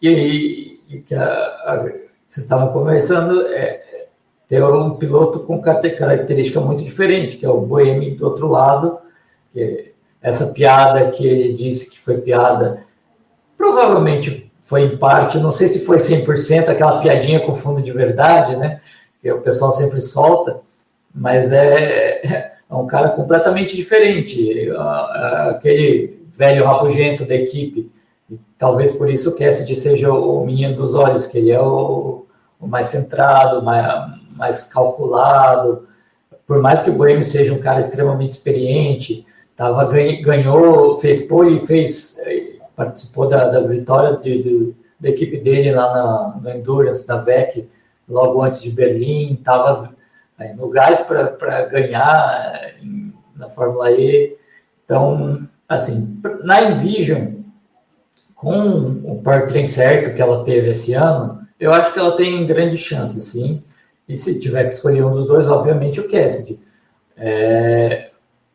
E aí, que vocês estavam conversando, ter um piloto com característica muito diferente, que é o Buemi do outro lado, que essa piada que ele disse que foi piada, provavelmente foi em parte, não sei se foi 100%, aquela piadinha com fundo de verdade, né? Que o pessoal sempre solta, mas é um cara completamente diferente, aquele velho rabugento da equipe, e talvez por isso o Cassidy seja o menino dos olhos, que ele é o mais centrado, mais calculado, por mais que o Buemi seja um cara extremamente experiente, ganhou, fez pole, participou da vitória da equipe dele lá no Endurance, na VEC, logo antes de Berlim, estava no gás para ganhar na Fórmula E. Então, assim, na Envision, com o powertrain certo que ela teve esse ano, eu acho que ela tem grande chance, sim. E se tiver que escolher um dos dois, obviamente o Cassidy.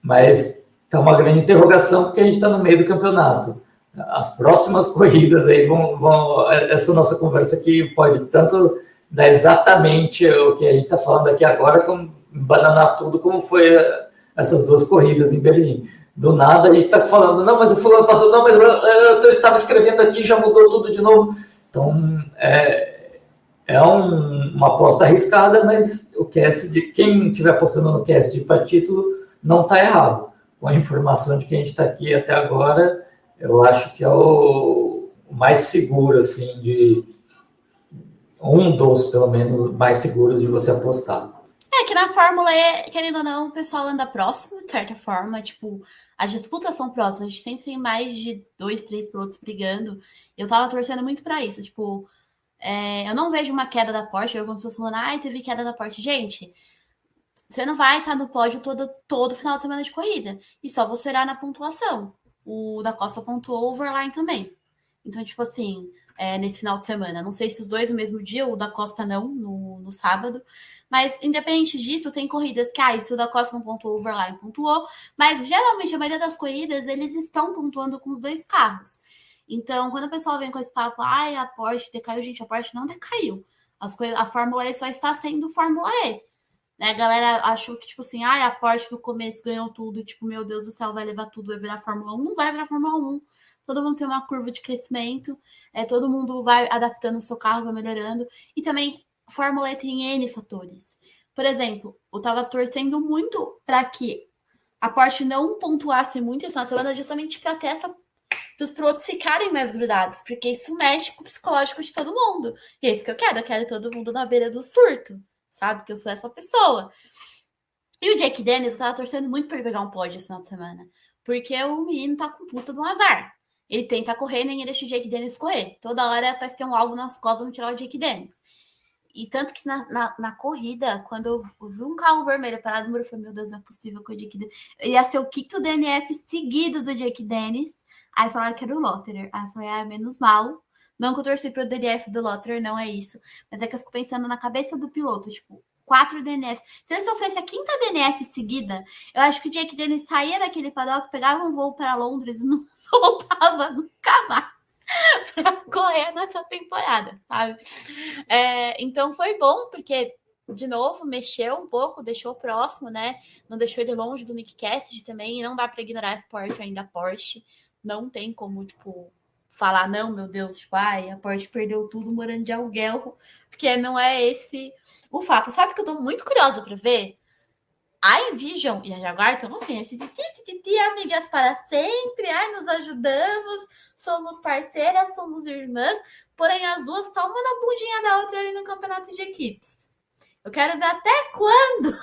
Mas está uma grande interrogação porque a gente está no meio do campeonato. As próximas corridas aí vão... Essa nossa conversa aqui pode tanto dar exatamente o que a gente está falando aqui agora, como bananar tudo, como foi essas 2 corridas em Berlim. Do nada a gente está falando, não, mas o fulano passou, não, mas eu estava escrevendo aqui, já mudou tudo de novo. Então, uma aposta arriscada, mas o Cassidy, quem estiver apostando no Cassidy para título, não está errado. Com a informação de que a gente está aqui até agora, eu acho que é o mais seguro, assim, de um dos, pelo menos, mais seguros de você apostar. Que na Fórmula E, querendo ou não, o pessoal anda próximo, de certa forma. Tipo, as disputas são próximas. A gente sempre tem mais de 2, 3 pilotos brigando. Eu tava torcendo muito pra isso. Tipo, eu não vejo uma queda da Porsche. Eu, como se fosse falando, teve queda da Porsche. Gente, você não vai estar no pódio todo final de semana de corrida. E só você olhar na pontuação. O da Costa pontuou, o Overline também. Então, tipo assim, nesse final de semana. Não sei se os dois no mesmo dia, o da Costa não, no sábado. Mas, independente disso, tem corridas que, se o da Costa não pontuou, o Overline pontuou. Mas, geralmente, a maioria das corridas, eles estão pontuando com os 2 carros. Então, quando o pessoal vem com esse papo, a Porsche decaiu, gente, a Porsche não decaiu. A Fórmula E só está sendo Fórmula E. Né? A galera achou que, tipo assim, a Porsche no começo ganhou tudo, tipo, meu Deus do céu, vai levar tudo, vai virar Fórmula 1. Não vai virar Fórmula 1. Todo mundo tem uma curva de crescimento, todo mundo vai adaptando o seu carro, vai melhorando. E também, Fórmula E tem N fatores. Por exemplo, eu tava torcendo muito para que a Porsche não pontuasse muito essa semana, justamente para ter os pilotos ficarem mais grudados, porque isso mexe com o psicológico de todo mundo. E é isso que eu quero todo mundo na beira do surto, sabe? Que eu sou essa pessoa. E o Jake Dennis, eu tava torcendo muito para ele pegar um pódio esse final de semana, porque o menino tá com puta de um azar. Ele tenta correr, nem deixa o Jake Dennis correr. Toda hora parece ter um alvo nas costas, não tirar o Jake Dennis. E tanto que na corrida, quando eu vi um carro vermelho parado no muro, eu falei, meu Deus, não é possível que o Jake Dennis... Ia ser o quinto DNF seguido do Jake Dennis. Aí falaram que era o Lotterer. Aí eu falei, menos mal. Não que eu torci pro DNF do Lotterer, não é isso. Mas é que eu fico pensando na cabeça do piloto, tipo, 4 DNFs. Se ele sofresse a quinta DNF seguida, eu acho que o Jake Dennis saía daquele paddock, pegava um voo para Londres e não soltava nunca mais para correr nessa temporada, sabe? Então foi bom, porque, de novo, mexeu um pouco, deixou próximo, né? Não deixou ele longe do Nick Cassidy também, e não dá para ignorar esse Porsche ainda. Porsche não tem como, tipo, falar, não, meu Deus, tipo, ai, a Porsche perdeu tudo morando de aluguel, porque não é esse o fato. Sabe que eu tô muito curiosa para ver? A Envision e a Jaguar estão assim, amigas para sempre, ai, nos ajudamos, somos parceiras, somos irmãs, porém as duas estão uma na bundinha da outra ali no campeonato de equipes. Eu quero ver até quando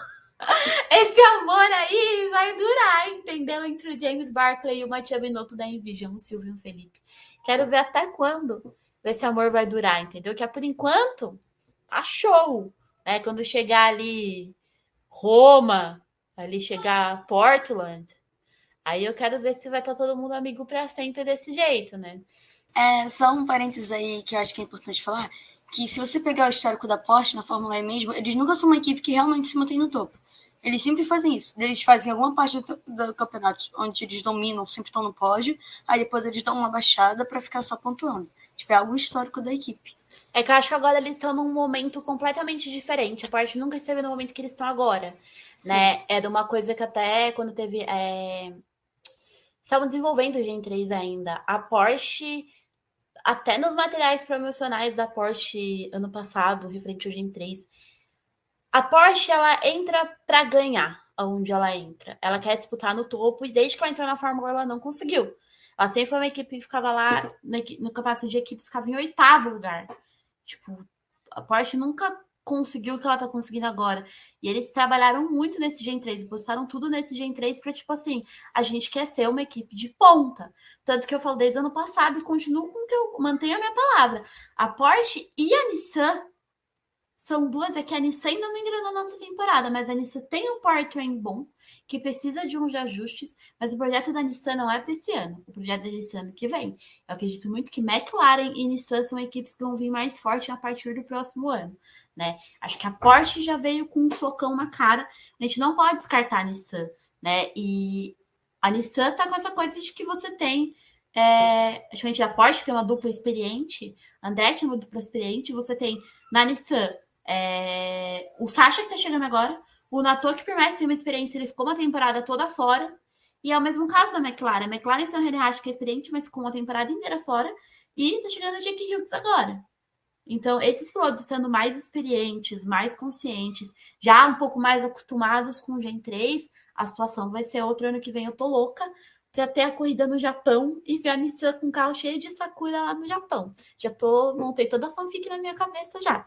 esse amor aí vai durar, entendeu? Entre o James Barkley e o Mattia Binotto da Envision, o Silvio e o Felipe. Quero ver até quando esse amor vai durar, entendeu? Que por enquanto tá show, né? Quando chegar ali Roma, ali chegar Portland, aí eu quero ver se vai estar todo mundo amigo pra sempre desse jeito, né? Só um parênteses aí que eu acho que é importante falar, que se você pegar o histórico da Porsche na Fórmula E mesmo, eles nunca são uma equipe que realmente se mantém no topo. Eles sempre fazem isso. Eles fazem alguma parte do campeonato onde eles dominam, sempre estão no pódio, aí depois eles dão uma baixada para ficar só pontuando. Tipo, é algo histórico da equipe. É que eu acho que agora eles estão num momento completamente diferente. A Porsche nunca esteve no momento que eles estão agora, né? É de uma coisa que até quando teve... Estavam desenvolvendo o Gen 3 ainda. A Porsche, até nos materiais promocionais da Porsche ano passado, referente ao Gen 3, a Porsche, ela entra para ganhar aonde ela entra. Ela quer disputar no topo e desde que ela entrou na Fórmula, ela não conseguiu. Ela sempre foi uma equipe que ficava lá no campeonato de equipes, ficava em 8º lugar. Tipo, a Porsche nunca conseguiu o que ela tá conseguindo agora. E eles trabalharam muito nesse Gen 3, postaram tudo nesse Gen 3 para tipo assim, a gente quer ser uma equipe de ponta. Tanto que eu falo desde o ano passado e continuo com que eu mantenho a minha palavra. A Porsche e a Nissan são duas, é que a Nissan ainda não engrenou nessa temporada, mas a Nissan tem um powertrain bom, que precisa de uns ajustes, mas o projeto da Nissan não é para esse ano, o projeto da Nissan ano que vem. Eu acredito muito que McLaren e Nissan são equipes que vão vir mais forte a partir do próximo ano, né? Acho que a Porsche já veio com um socão na cara, a gente não pode descartar a Nissan, né? E a Nissan tá com essa coisa de que você tem a Porsche tem uma dupla experiente, a Andretti é uma dupla experiente, você tem na Nissan o Sasha que tá chegando agora, o Nato que por mais ter uma experiência, ele ficou uma temporada toda fora, e é o mesmo caso da McLaren. A McLaren é um Renault que é experiente, mas ficou uma temporada inteira fora, e tá chegando a Jake Hughes agora. Então, esses pilotos estando mais experientes, mais conscientes, já um pouco mais acostumados com o Gen 3, a situação vai ser outra. Ano que vem eu tô louca pra ter a corrida no Japão e ver a Nissan com um carro cheio de Sakura lá no Japão. Montei toda a fanfic na minha cabeça já.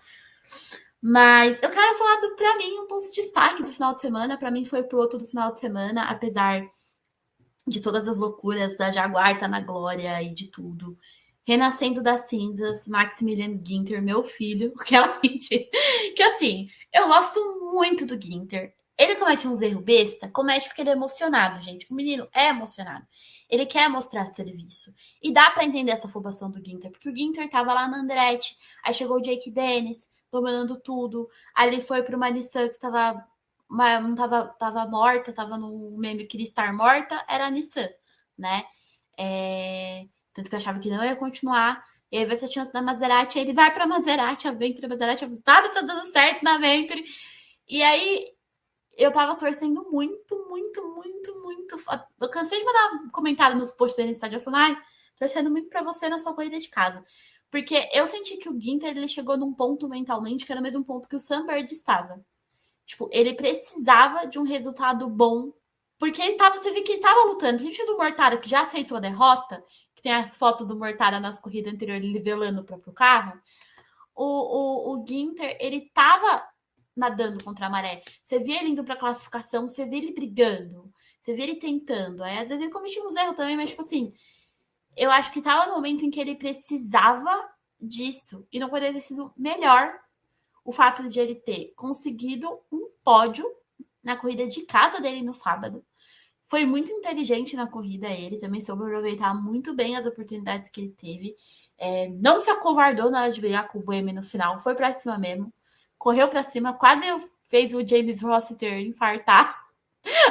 Mas eu quero falar pra mim, um dos destaques do final de semana. Pra mim foi o piloto do final de semana, apesar de todas as loucuras da Jaguar tá na glória e de tudo. Renascendo das cinzas, Maximilian Ginter, meu filho, realmente, que assim, eu gosto muito do Ginter. Ele comete uns erros besta, comete porque ele é emocionado, gente. O menino é emocionado. Ele quer mostrar serviço. E dá pra entender essa afobação do Ginter, porque o Ginter tava lá na Andretti, aí chegou o Jake Dennis, dominando tudo. Ali foi para uma Nissan que não tava morta, tava no meme queria estar morta, era a Nissan, né? Tanto que eu achava que não ia continuar. E aí vai essa chance da Maserati, aí ele vai pra Maserati, a Venturi, a Maserati, nada tá dando certo na Venturi. E aí eu tava torcendo muito, muito, muito, muito. Eu cansei de mandar comentário nos posts dele no Instagram, falando, torcendo muito pra você na sua corrida de casa. Porque eu senti que o Ginter, ele chegou num ponto mentalmente que era o mesmo ponto que o Sam Bird estava. Tipo, ele precisava de um resultado bom, porque você vê que ele tava lutando. A gente do Mortara, que já aceitou a derrota, que tem as fotos do Mortara nas corridas anteriores, ele nivelando o próprio carro. O Ginter, ele tava nadando contra a maré. Você via ele indo pra classificação, você via ele brigando, você via ele tentando. Aí, às vezes, ele cometia uns erros também, mas, tipo assim, eu acho que tava no momento em que ele precisava disso. E não poderia ter sido melhor o fato de ele ter conseguido um pódio na corrida de casa dele no sábado. Foi muito inteligente na corrida ele, também soube aproveitar muito bem as oportunidades que ele teve. Não se acovardou na hora de brigar com o Buemi no final, foi pra cima mesmo. Correu pra cima, quase fez o James Rossiter infartar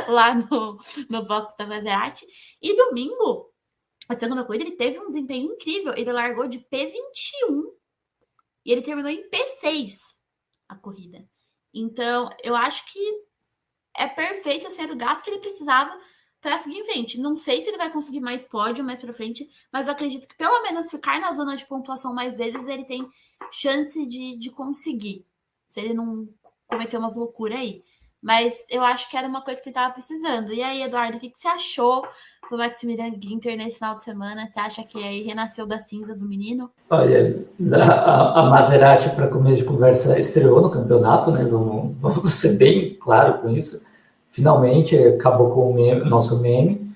lá no box da Maserati. E domingo, a segunda corrida, ele teve um desempenho incrível. Ele largou de P21 e ele terminou em P6 a corrida. Então, eu acho que é perfeito ser o gás que ele precisava para seguir em frente. Não sei se ele vai conseguir mais pódio mais para frente, mas eu acredito que pelo menos ficar na zona de pontuação mais vezes ele tem chance de conseguir, se ele não cometer umas loucuras aí. Mas eu acho que era uma coisa que ele estava precisando. E aí, Eduardo, o que você achou do Maximilian Ginter nesse final de semana? Você acha que aí renasceu das cinzas o menino? Olha, a Maserati, para começo de conversa, estreou no campeonato, né? Vamos ser bem claro com isso. Finalmente acabou com o nosso meme.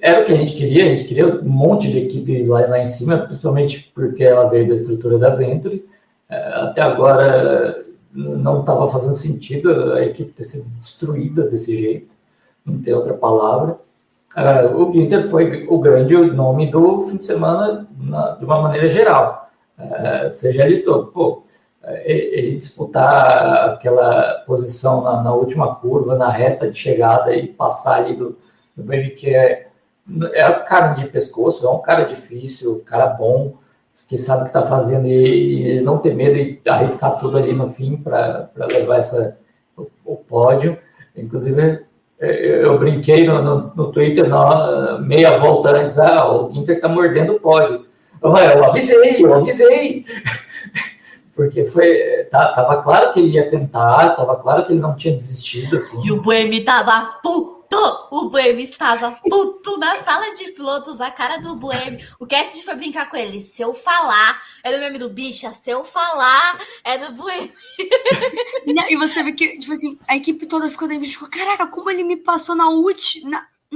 Era o que a gente queria um monte de equipe lá em cima, principalmente porque ela veio da estrutura da Venturi. Até agora não estava fazendo sentido a equipe ter sido destruída desse jeito, não tem outra palavra. O Ginter foi o grande nome do fim de semana de uma maneira geral. Você já listou, ele disputar aquela posição na última curva, na reta de chegada e passar ali do BMQ é um cara de pescoço, é um cara difícil, um cara bom, que sabe o que está fazendo e não ter medo e arriscar tudo ali no fim para levar o pódio. Inclusive, eu brinquei no Twitter, meia volta antes, o Ginter está mordendo o pódio. Eu avisei. Porque tava claro que ele ia tentar, tava claro que ele não tinha desistido. Assim. E o Buemi tava puto! O Buemi estava puto na sala de pilotos, a cara do Buemi. O Cassidy foi brincar com ele. Se eu falar, era o meme do bicha, se eu falar, é do Buemi. E você vê que, tipo assim, a equipe toda ficou daí, ficou, caraca, como ele me passou na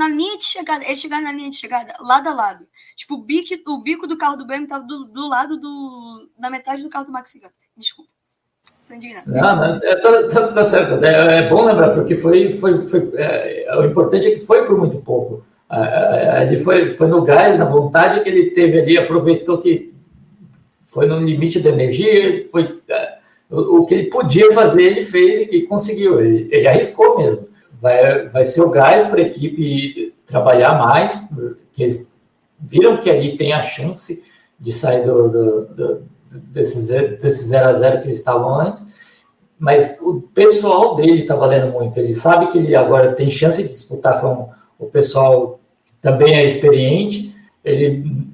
linha de chegada. Ele chegar na linha de chegada, lado a lado. Tipo, o bico do carro do Buemi tava do lado da metade do carro do Max Verstappen. Desculpa. Sou indignado. Não, tá certo. É bom lembrar, porque o importante é que foi por muito pouco. Ele foi no gás, na vontade que ele teve ali, aproveitou que foi no limite da energia, o que ele podia fazer, ele fez e conseguiu. Ele arriscou mesmo. Vai ser o gás para a equipe trabalhar mais, porque eles viram que ali tem a chance de sair desse 0 a 0 que eles estavam antes, mas o pessoal dele está valendo muito. Ele sabe que ele agora tem chance de disputar com o pessoal que também é experiente, ele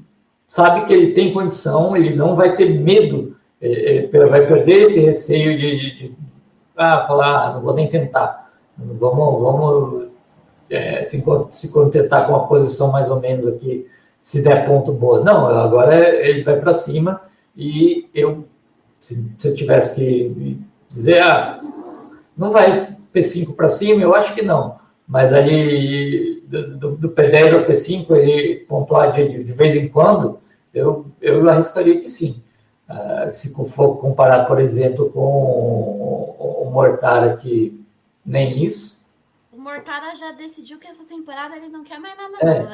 sabe que ele tem condição, ele não vai ter medo, vai perder esse receio de falar, não vou nem tentar, vamos se contentar com uma posição mais ou menos aqui, se der ponto boa. Não, agora ele vai para cima. E se eu tivesse que dizer, não vai P5 para cima, eu acho que não. Mas ali, do P10 ao P5, ele pontuar de vez em quando, eu arriscaria que sim. Se for comparar, por exemplo, com o Mortara, que nem isso. O Mortara já decidiu que essa temporada ele não quer mais nada, não.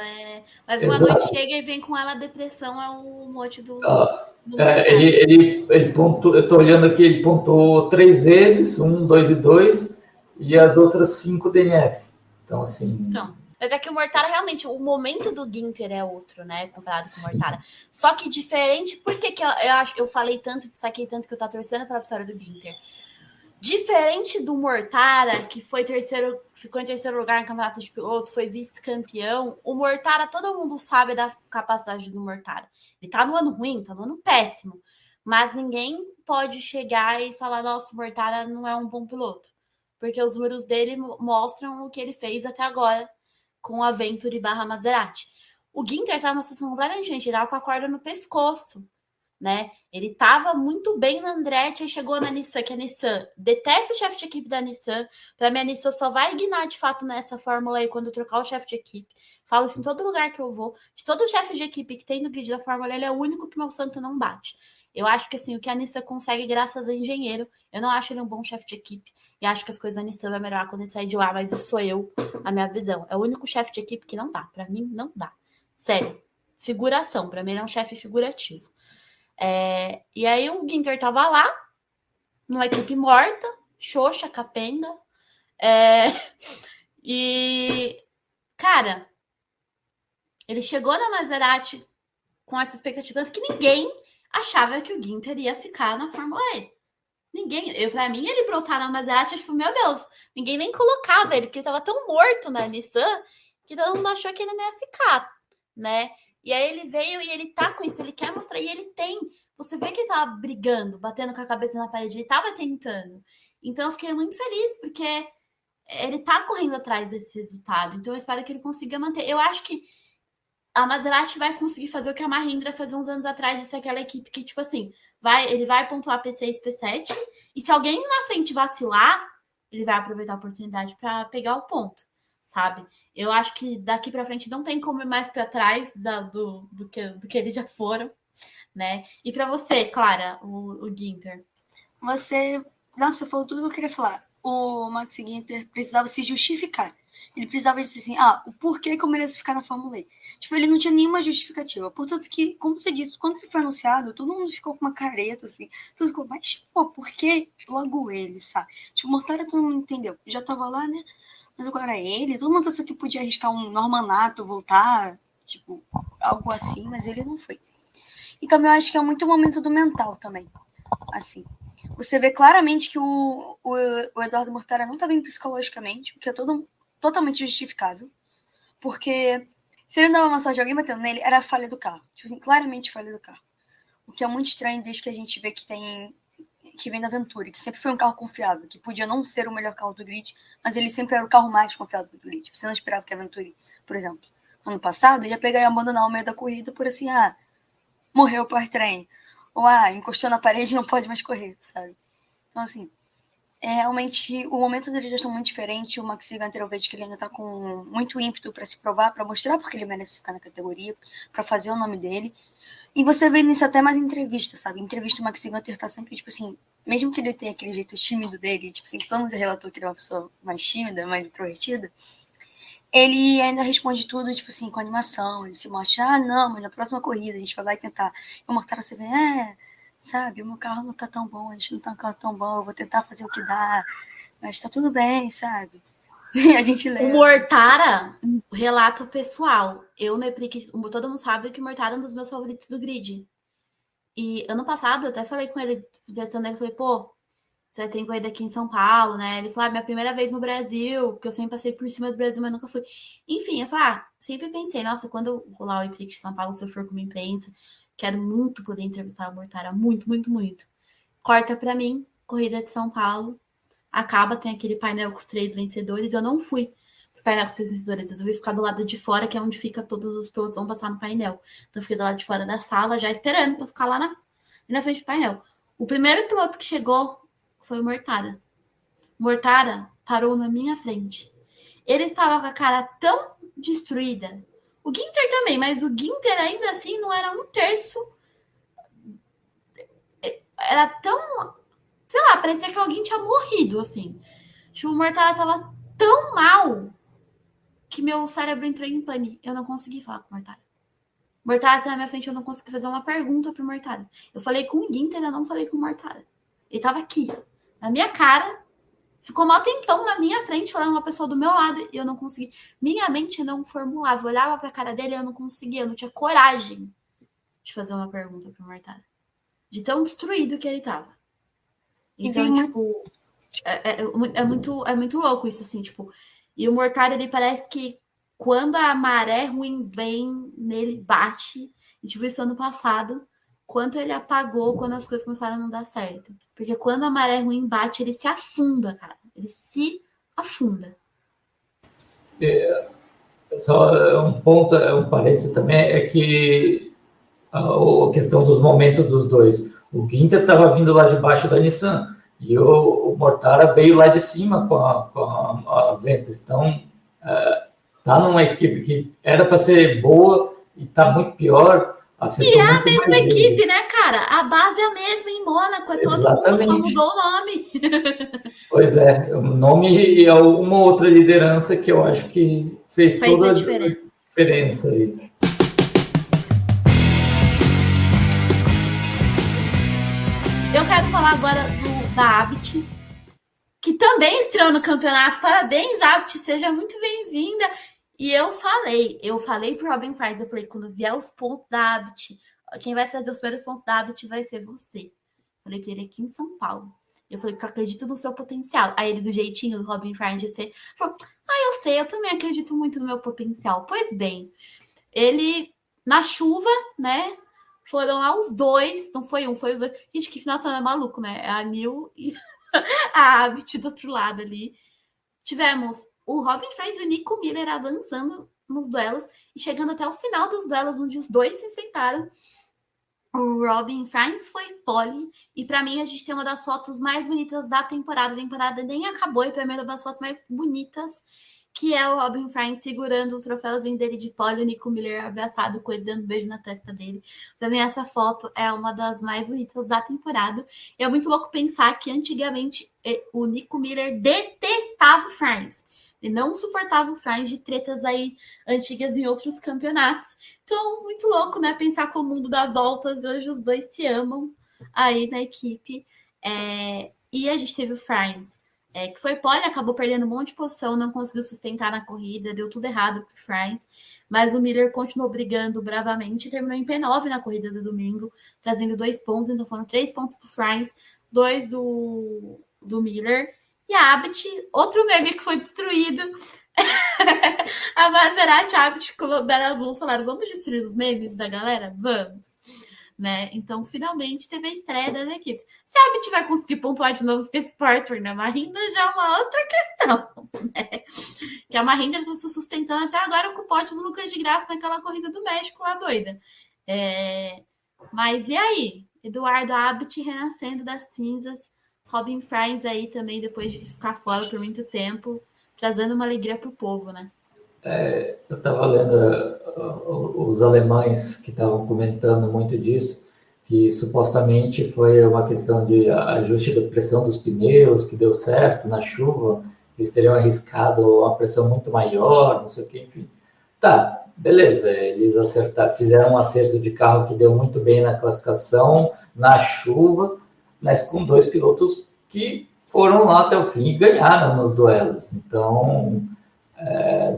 Mas uma noite chega e vem com ela a depressão, é o mote do... Ele pontuou, eu estou olhando aqui, ele pontuou 3 vezes, 1, 2 e 2, e as outras 5 DNF. Então, assim... Mas é que o Mortara, realmente, o momento do Ginter é outro, né? Comparado com o Mortara. Só que diferente, por que eu falei tanto, saquei tanto que eu tô torcendo para a vitória do Ginter? Diferente do Mortara, que ficou em terceiro lugar no campeonato de piloto, foi vice-campeão, o Mortara, todo mundo sabe da capacidade do Mortara. Ele tá no ano ruim, tá no ano péssimo, mas ninguém pode chegar e falar, nossa, o Mortara não é um bom piloto, porque os números dele mostram o que ele fez até agora com a Venturi / Maserati. O Ginter tá numa situação completamente diferente, ele tava com a corda no pescoço, né? Ele estava muito bem na Andretti e chegou na Nissan, que a Nissan detesta o chefe de equipe da Nissan. Para mim, a Nissan só vai guinar de fato nessa Fórmula E quando trocar o chefe de equipe. Falo isso em todo lugar que eu vou. De todo o chefe de equipe que tem no grid da Fórmula E, ele é o único que meu santo não bate. Eu acho que assim, o que a Nissan consegue graças a engenheiro, eu não acho ele um bom chefe de equipe. E acho que as coisas da Nissan vai melhorar quando ele sair de lá, mas isso sou eu, a minha visão. É o único chefe de equipe que não dá. Para mim, não dá. Sério. Figuração. Para mim, ele é um chefe figurativo. E aí o Ginter tava lá, numa equipe morta, xoxa, capenga. E, cara, ele chegou na Maserati com essa expectativa que ninguém achava que o Ginter ia ficar na Fórmula E. pra mim, ele brotar na Maserati, tipo, meu Deus, ninguém nem colocava ele, porque ele tava tão morto na Nissan que todo mundo achou que ele não ia ficar, né? E aí ele veio e ele tá com isso, ele quer mostrar, e ele tem. Você vê que ele tava brigando, batendo com a cabeça na parede, ele tava tentando. Então eu fiquei muito feliz, porque ele tá correndo atrás desse resultado. Então eu espero que ele consiga manter. Eu acho que a Maserati vai conseguir fazer o que a Mahindra fazia uns anos atrás, de ser aquela equipe que, tipo assim, ele vai pontuar P6, P7, e se alguém na frente vacilar, ele vai aproveitar a oportunidade para pegar o ponto, sabe? Eu acho que daqui para frente não tem como ir mais para trás do que eles já foram, né? E para você, Clara, o Ginter? Nossa, você falou tudo que eu queria falar. O Max Ginter precisava se justificar. Ele precisava dizer assim, o porquê que eu mereço ficar na Fórmula E. Tipo, ele não tinha nenhuma justificativa. Portanto que, como você disse, quando ele foi anunciado, todo mundo ficou com uma careta, assim. Todo mundo ficou, mas, por que logo ele, sabe? Tipo, o Mortara todo mundo entendeu. Já tava lá, né? Mas agora ele, toda uma pessoa que podia arriscar um Normanato, voltar, tipo, algo assim, mas ele não foi. E também eu acho que é muito o momento do mental também, assim. Você vê claramente que o Eduardo Mortara não tá bem psicologicamente, o que é totalmente justificável, porque se ele dava uma sorte de alguém batendo nele, era a falha do carro. Tipo assim, claramente falha do carro. O que é muito estranho desde que a gente vê que vem da Venturi, que sempre foi um carro confiável, que podia não ser o melhor carro do grid, mas ele sempre era o carro mais confiável do grid. Você não esperava que a Venturi, por exemplo, ano passado, ia pegar e abandonar o meio da corrida por assim, morreu o powertrain. Ou, encostou na parede e não pode mais correr, sabe? Então, assim, realmente, o momento dele já está muito diferente. O Max Ginter, eu vejo que ele ainda está com muito ímpeto para se provar, para mostrar porque ele merece ficar na categoria, para fazer o nome dele. E você vê nisso até mais em entrevista, sabe? Em entrevista, o Max Ginter tá sempre, tipo assim, mesmo que ele tenha aquele jeito tímido dele, tipo assim, que todo mundo relatou que ele é uma pessoa mais tímida, mais introvertida, ele ainda responde tudo, tipo assim, com animação. Ele se mostra, não, mas na próxima corrida a gente vai lá e tentar. E o Mortara, você vê, sabe, o meu carro não tá tão bom, a gente não tá um carro tão bom, eu vou tentar fazer o que dá, mas tá tudo bem, sabe? E a gente leva. O Mortara, relato pessoal. Todo mundo sabe que o Mortara é um dos meus favoritos do grid. E ano passado, eu até falei com ele, gestando ele, falei, pô, você tem corrida aqui em São Paulo, né? Ele falou, minha primeira vez no Brasil, porque eu sempre passei por cima do Brasil, mas nunca fui. Enfim, eu falei, sempre pensei, nossa, quando eu rolar o IPRIX de São Paulo, se eu for como imprensa, quero muito poder entrevistar o Mortara, muito, muito, muito. Corta pra mim, corrida de São Paulo, acaba, tem aquele painel com os 3 vencedores, eu não fui pro painel com os 3 vencedores, eu resolvi ficar do lado de fora, que é onde fica todos os pilotos vão passar no painel. Então eu fiquei do lado de fora da sala, já esperando pra ficar lá na frente do painel. O primeiro piloto que chegou foi o Mortara. Mortara parou na minha frente. Ele estava com a cara tão destruída. O Ginter também, mas o Ginter ainda assim não era um terço. Era tão... Sei lá, parecia que alguém tinha morrido, assim. Tipo, o Mortara tava tão mal que meu cérebro entrou em pane. Eu não consegui falar com o Mortara. O Mortara tá na minha frente, eu não consegui fazer uma pergunta pro Mortara. Eu falei com o Ginter, eu não falei com o Mortara. Ele tava aqui, na minha cara, ficou mó tempão na minha frente, falando uma pessoa do meu lado, e eu não consegui. Minha mente não formulava. Eu olhava pra cara dele e eu não conseguia, eu não tinha coragem de fazer uma pergunta pro Mortara. De tão destruído que ele tava. Então, tipo, é muito louco isso, assim, tipo. E o Mortara, ele parece que quando a maré ruim vem, nele bate. A gente viu isso ano passado. Quanto ele apagou quando as coisas começaram a não dar certo. Porque quando a maré ruim bate, ele se afunda, cara. Ele se afunda. Só um ponto, um parênteses também, é que a questão dos momentos dos dois. O Ginter estava vindo lá de baixo da Nissan e o Mortara veio lá de cima com a Vento. Então, tá numa equipe que era para ser boa e tá muito pior. E é a mesma equipe, né, cara? A base é a mesma em Mônaco, é todo mundo, só mudou o nome. Pois é, o nome e uma outra liderança que eu acho que fez toda a diferença aí. Eu quero falar agora da Abit, que também estreou no campeonato. Parabéns, Abit, seja muito bem-vinda. E eu falei pro Robin Friends, eu falei, quando vier os pontos da Abit, quem vai trazer os primeiros pontos da Abit vai ser você. Falei pra ele aqui em São Paulo. Eu falei, porque eu acredito no seu potencial. Aí ele, do jeitinho do Robin Fries de ser, falou, eu sei, eu também acredito muito no meu potencial. Pois bem, ele, na chuva, né, foram lá os dois, não foi um, foi os dois. Gente, que final de semana maluco, né? A Nil e a Abit do outro lado ali. Tivemos o Robin Fries e o Nico Miller avançando nos duelos e chegando até o final dos duelos, onde os dois se enfrentaram. O Robin Fries foi pole, e para mim a gente tem uma das fotos mais bonitas da temporada. A temporada nem acabou, e para mim é uma das fotos mais bonitas, que é o Robin Fries segurando o troféuzinho dele de pole, o Nico Miller abraçado com ele, dando um beijo na testa dele. Para mim essa foto é uma das mais bonitas da temporada. E é muito louco pensar que antigamente o Nico Miller detestava o Fries. Ele não suportava o Fries de tretas aí antigas em outros campeonatos. Então, muito louco, né? Pensar como o mundo dá voltas e hoje os dois se amam aí na equipe. E a gente teve o Fries, que foi pole, acabou perdendo um monte de posição, não conseguiu sustentar na corrida, deu tudo errado pro Fries. Mas o Miller continuou brigando bravamente e terminou em P9 na corrida do domingo, trazendo 2 pontos. Então foram 3 pontos do Fries, 2 do Miller. E a Abit, outro meme que foi destruído. A Maserati, a Abit, elas vão falar, vamos destruir os memes da galera? Vamos. Né? Então, finalmente, teve a estreia das equipes. Se a Abit vai conseguir pontuar de novo com esse Porter na Mahindra, já é uma outra questão. Né? Que a Mahindra está se sustentando até agora com o pódio do Lucas de Graça naquela corrida do México lá doida. Mas e aí? Eduardo Abit renascendo das cinzas. Robin Fries aí também, depois de ficar fora por muito tempo, trazendo uma alegria para o povo, né? Eu estava lendo os alemães que estavam comentando muito disso, que supostamente foi uma questão de ajuste da pressão dos pneus, que deu certo na chuva, eles teriam arriscado uma pressão muito maior, não sei o que, enfim. Tá, beleza, eles fizeram um acerto de carro que deu muito bem na classificação, na chuva, mas com 2 pilotos que foram lá até o fim e ganharam nos duelos. Então,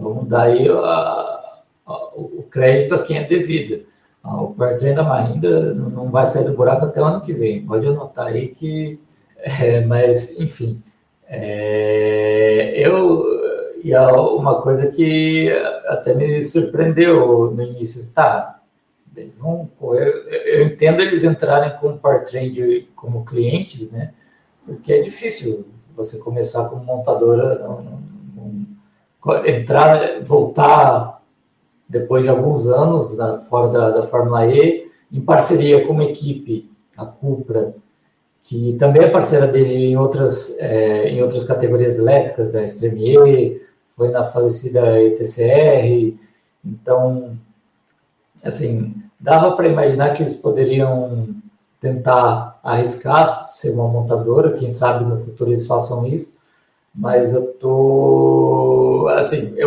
vamos dar aí o crédito a quem é devido. O Bertrand da Mahindra não vai sair do buraco até o ano que vem. Pode anotar aí que... mas, enfim. Uma coisa que até me surpreendeu no início. Tá, eles vão correr... Eu entendo eles entrarem com o Bertrand como clientes, né? Porque é difícil você começar como montadora... voltar depois de alguns anos fora da Fórmula E, em parceria com uma equipe, a Cupra, que também é parceira dele em outras categorias elétricas, da Extreme E, foi na falecida ETCR. Então, assim, dava para imaginar que eles poderiam tentar arriscar ser uma montadora, quem sabe no futuro eles façam isso, mas eu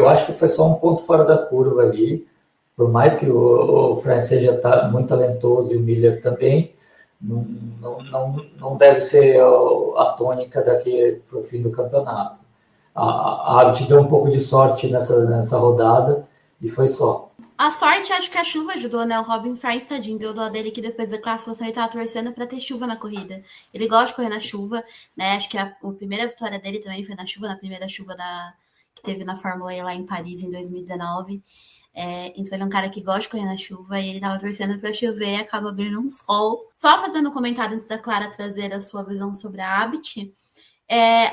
acho que foi só um ponto fora da curva ali, por mais que o Franz seja muito talentoso e o Miller também, não deve ser a tônica daqui para o fim do campeonato. A Abt deu um pouco de sorte nessa rodada e foi só. A sorte, acho que a chuva ajudou, né? O Robin Fries, tadinho, deu dó dele que depois da classificação ele tava torcendo pra ter chuva na corrida. Ele gosta de correr na chuva, né? Acho que a primeira vitória dele também foi na chuva, na primeira chuva que teve na Fórmula E lá em Paris em 2019. Então ele é um cara que gosta de correr na chuva e ele tava torcendo pra chover e acaba abrindo um sol. Só fazendo um comentário antes da Clara trazer a sua visão sobre a Abit.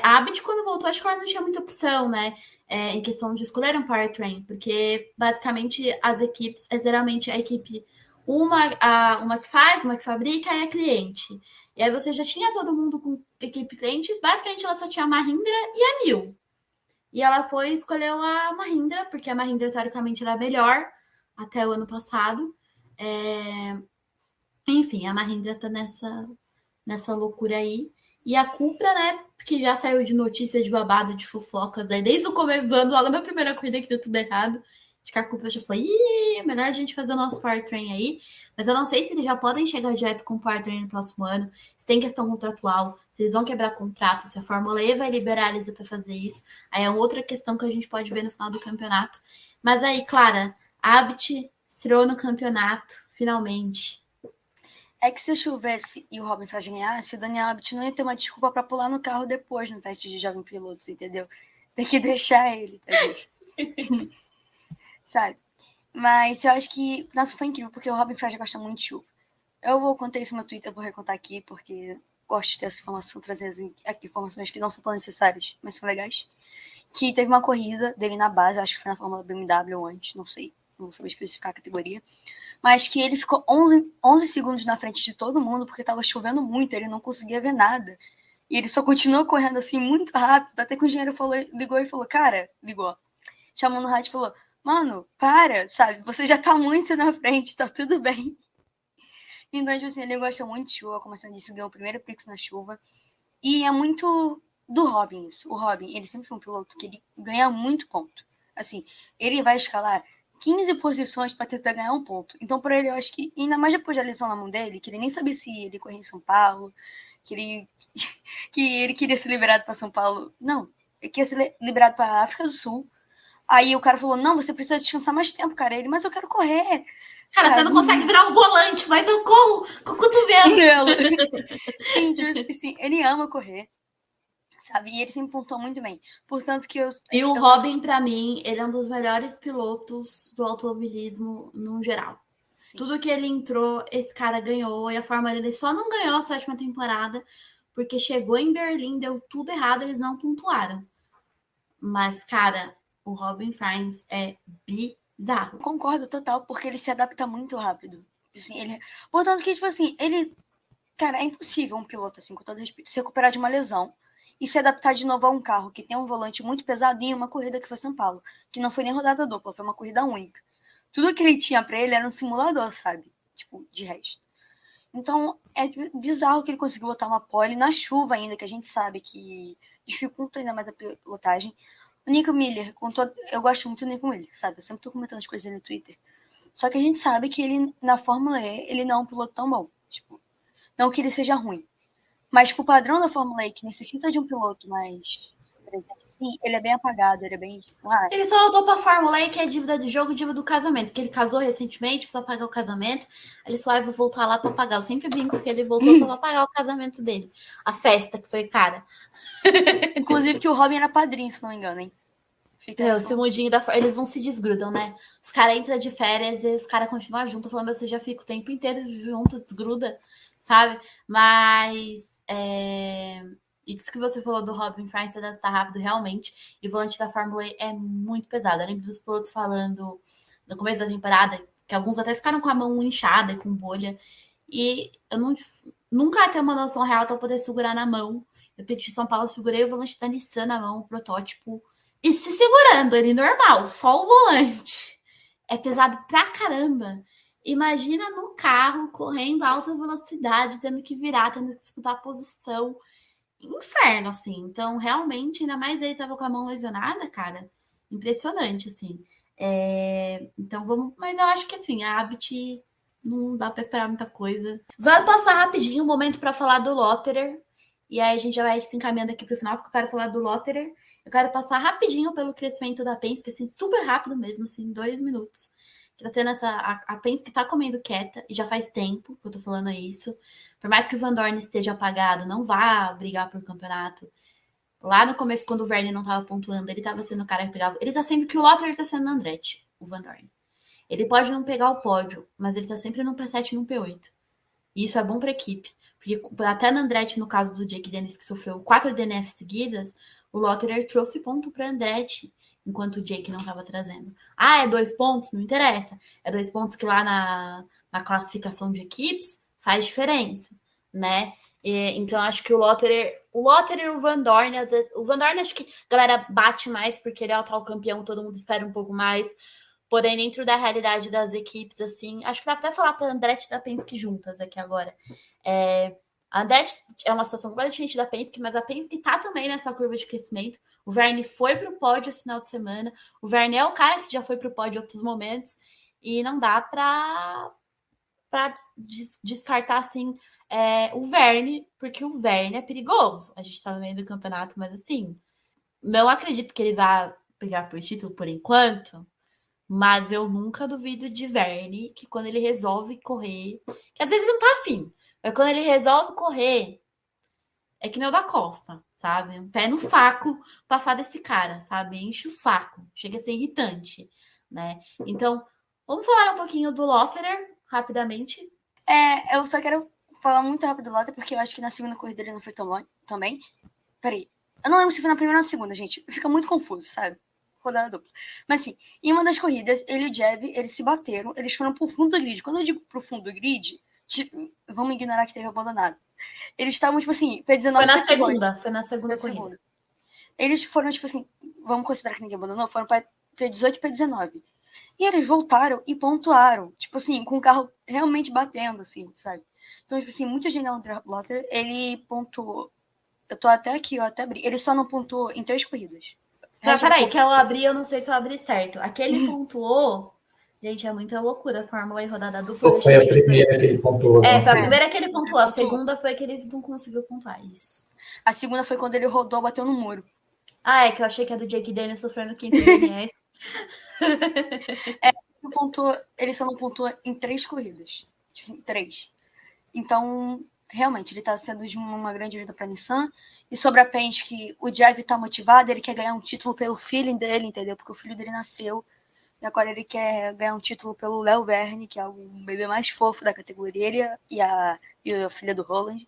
A Abit, quando voltou, acho que ela não tinha muita opção, né? Em questão de escolher um powertrain, porque basicamente as equipes, geralmente a equipe, uma que faz, uma que fabrica e a cliente. E aí você já tinha todo mundo com equipe cliente, basicamente ela só tinha a Mahindra e a Nil. E ela escolheu a Mahindra, porque a Mahindra teoricamente era melhor até o ano passado. Enfim, a Mahindra tá nessa loucura aí. E a Cupra, né, que já saiu de notícia de babado, de fofocas, aí desde o começo do ano, logo na primeira corrida que deu tudo errado, acho que a Cupra já falou, melhor a gente fazer o nosso powertrain aí, mas eu não sei se eles já podem chegar direto com o powertrain no próximo ano, se tem questão contratual, se eles vão quebrar contrato, se a Fórmula E vai liberar eles para fazer isso, aí é outra questão que a gente pode ver no final do campeonato. Mas aí, Clara, a Abit estreou no campeonato, finalmente. É que se chovesse e o Robin Fraser ganhasse, o Daniel Abbott não ia ter uma desculpa pra pular no carro depois no teste de jovem pilotos, entendeu? Tem que deixar ele, tadinho. Sabe? Mas eu acho que, nossa, foi incrível, porque o Robin Fraser gosta muito de chuva. Eu vou contar isso no meu Twitter, vou recontar aqui, porque gosto de ter essa informação, trazer aqui informações que não são tão necessárias, mas são legais. Que teve uma corrida dele na base, acho que foi na Fórmula BMW ou antes, não sei, não vou saber especificar a categoria, mas que ele ficou 11 segundos na frente de todo mundo, porque estava chovendo muito, ele não conseguia ver nada. E ele só continuou correndo assim, muito rápido, até que o engenheiro ligou e falou, cara, chamou no rádio e falou, mano, para, sabe, você já tá muito na frente, tá tudo bem. Então, tipo assim, ele gosta muito de chuva, como você disse, ganhou o primeiro Prix na chuva. E é muito do Robin isso. O Robin, ele sempre foi um piloto que ele ganha muito ponto. Assim, ele vai escalar 15 posições para tentar ganhar um ponto. Então, por ele, eu acho que, ainda mais depois da lesão na mão dele, que ele nem sabia se ele corria em São Paulo, que ele queria ser liberado para São Paulo. Não, ele queria ser liberado para a África do Sul. Aí o cara falou, não, você precisa descansar mais tempo, cara. Ele, mas eu quero correr. Cara, você não consegue virar um volante, mas eu corro com o cotovelo. Sim, tipo assim, ele ama correr, sabe? E ele sempre pontuou muito bem. Portanto que E o Robin, pra mim, ele é um dos melhores pilotos do automobilismo no geral. Sim. Tudo que ele entrou, esse cara ganhou. E a Fórmula dele só não ganhou a 7ª temporada porque chegou em Berlim, deu tudo errado, eles não pontuaram. Mas, cara, o Robin Fraser é bizarro. Concordo total, porque ele se adapta muito rápido. Assim, portanto que, tipo assim, ele... Cara, é impossível um piloto, assim, com todo respeito, se recuperar de uma lesão e se adaptar de novo a um carro que tem um volante muito pesado em uma corrida que foi São Paulo, que não foi nem rodada dupla, foi uma corrida única. Tudo que ele tinha pra ele era um simulador, sabe? Tipo, de resto. Então, é bizarro que ele conseguiu botar uma pole na chuva ainda, que a gente sabe que dificulta ainda mais a pilotagem. O Nico Miller, eu gosto muito do Nico Miller, sabe? Eu sempre tô comentando as coisas no Twitter. Só que a gente sabe que ele, na Fórmula E, ele não é um piloto tão bom. Tipo, não que ele seja ruim. Mas pro padrão da Fórmula E, que necessita de um piloto mais presente, assim, ele é bem apagado, ele é bem... Ele só voltou pra Fórmula E, que é dívida de jogo, dívida do casamento. Porque ele casou recentemente, precisa pagar o casamento. Ele falou, vou voltar lá pra pagar. Eu sempre brinco que ele voltou só pra pagar o casamento dele. A festa, que foi cara. Inclusive que o Robin era padrinho, se não me engano, hein? Esse mudinho da... Eles não se desgrudam, né? Os caras entram de férias e os caras continuam juntos, falando, você já fica o tempo inteiro junto, desgruda, sabe? Mas... Isso que você falou do Robin Fraser adaptar rápido, realmente. E o volante da Fórmula E é muito pesado. Eu lembro dos pilotos falando no começo da temporada, que alguns até ficaram com a mão inchada, com bolha. E eu nunca ia ter uma noção real para poder segurar na mão. Eu pedi São Paulo, segurei o volante da Nissan na mão, o protótipo. E se segurando, ele normal, só o volante. É pesado pra caramba. Imagina no carro, correndo a alta velocidade, tendo que virar, tendo que disputar a posição. Inferno, assim. Então, realmente, ainda mais ele tava com a mão lesionada, cara. Impressionante, assim. Então, vamos... Mas eu acho que, assim, a Abbott não dá pra esperar muita coisa. Vamos passar rapidinho um momento pra falar do Lotterer. E aí a gente já vai se encaminhando aqui pro final, porque eu quero falar do Lotterer. Eu quero passar rapidinho pelo crescimento da Penske, assim, super rápido mesmo, assim, 2 minutos. Que tá tendo a Penske tá comendo quieta, e já faz tempo que eu tô falando isso. Por mais que o Van Dorn esteja apagado, não vá brigar por campeonato. Lá no começo, quando o Verne não tava pontuando, ele tava sendo o cara que pegava. Ele tá sendo que o Lotterer tá sendo o Andretti, o Van Dorn. Ele pode não pegar o pódio, mas ele tá sempre no P7 e no P8. E isso é bom pra equipe. Porque até no Andretti, no caso do Jake Dennis, que sofreu 4 DNF seguidas, o Lotterer trouxe ponto para Andretti, enquanto o Jake não estava trazendo. É 2 pontos? Não interessa. É 2 pontos que lá na classificação de equipes faz diferença, né? Então, acho que o Lotterer e o Van Dorn, o Van Dorn acho que a galera bate mais porque ele é o atual campeão, todo mundo espera um pouco mais. Porém, dentro da realidade das equipes, assim, acho que dá pra até falar para a Andretti e da Penske juntas aqui agora. A Andretti é uma situação completamente diferente da Penske, mas a Penske tá também nessa curva de crescimento. O Verne foi pro pódio esse final de semana. O Verne é o cara que já foi pro pódio em outros momentos. E não dá pra descartar, assim, o Verne, porque o Verne é perigoso. A gente tá no meio do campeonato, mas, assim, não acredito que ele vá pegar por título por enquanto. Mas eu nunca duvido de Verne, que quando ele resolve correr, que às vezes ele não tá afim, mas quando ele resolve correr, é que nem o da Costa, sabe? Um pé no saco passar desse cara, sabe? Enche o saco, chega a ser irritante, né? Então, vamos falar um pouquinho do Lotterer, rapidamente. Eu só quero falar muito rápido do Lotterer, porque eu acho que na segunda corrida ele não foi tão bom também. Peraí, eu não lembro se foi na primeira ou na segunda, gente. Fica muito confuso, sabe? Rodada dupla. Mas assim, em uma das corridas, ele e o Jev, eles se bateram, eles foram pro fundo do grid. Quando eu digo pro fundo do grid, tipo, vamos ignorar que teve abandonado. Eles estavam, tipo assim, P19 Foi na P2. segunda corrida. Segunda. Eles foram, tipo assim, vamos considerar que ninguém abandonou, foram para P18 e P19. E eles voltaram e pontuaram, tipo assim, com o carro realmente batendo, assim, sabe? Então, tipo assim, muito genial o Lotterer, ele pontuou. Eu tô até aqui, eu até abri. Ele só não pontuou em 3 corridas. Peraí, que eu abri, eu não sei se eu abri certo. Aquele pontuou. Gente, é muita loucura a Fórmula e rodada dupla. Foi a primeira que ele pontuou. Foi a primeira que ele pontuou. A segunda foi que ele não conseguiu pontuar. Isso. A segunda foi quando ele rodou, bateu no muro. É que eu achei que a do Jake Dennis sofrendo quinto DNS. Ele só não pontuou em 3 corridas. Tipo assim, 3. Então, realmente, ele tá sendo de uma grande ajuda pra Nissan. E sobre a Penske, o Jev tá motivado, ele quer ganhar um título pelo filho dele, entendeu? Porque o filho dele nasceu. E agora ele quer ganhar um título pelo Léo Verne, que é o bebê mais fofo da categoria, ele e a filha do Roland.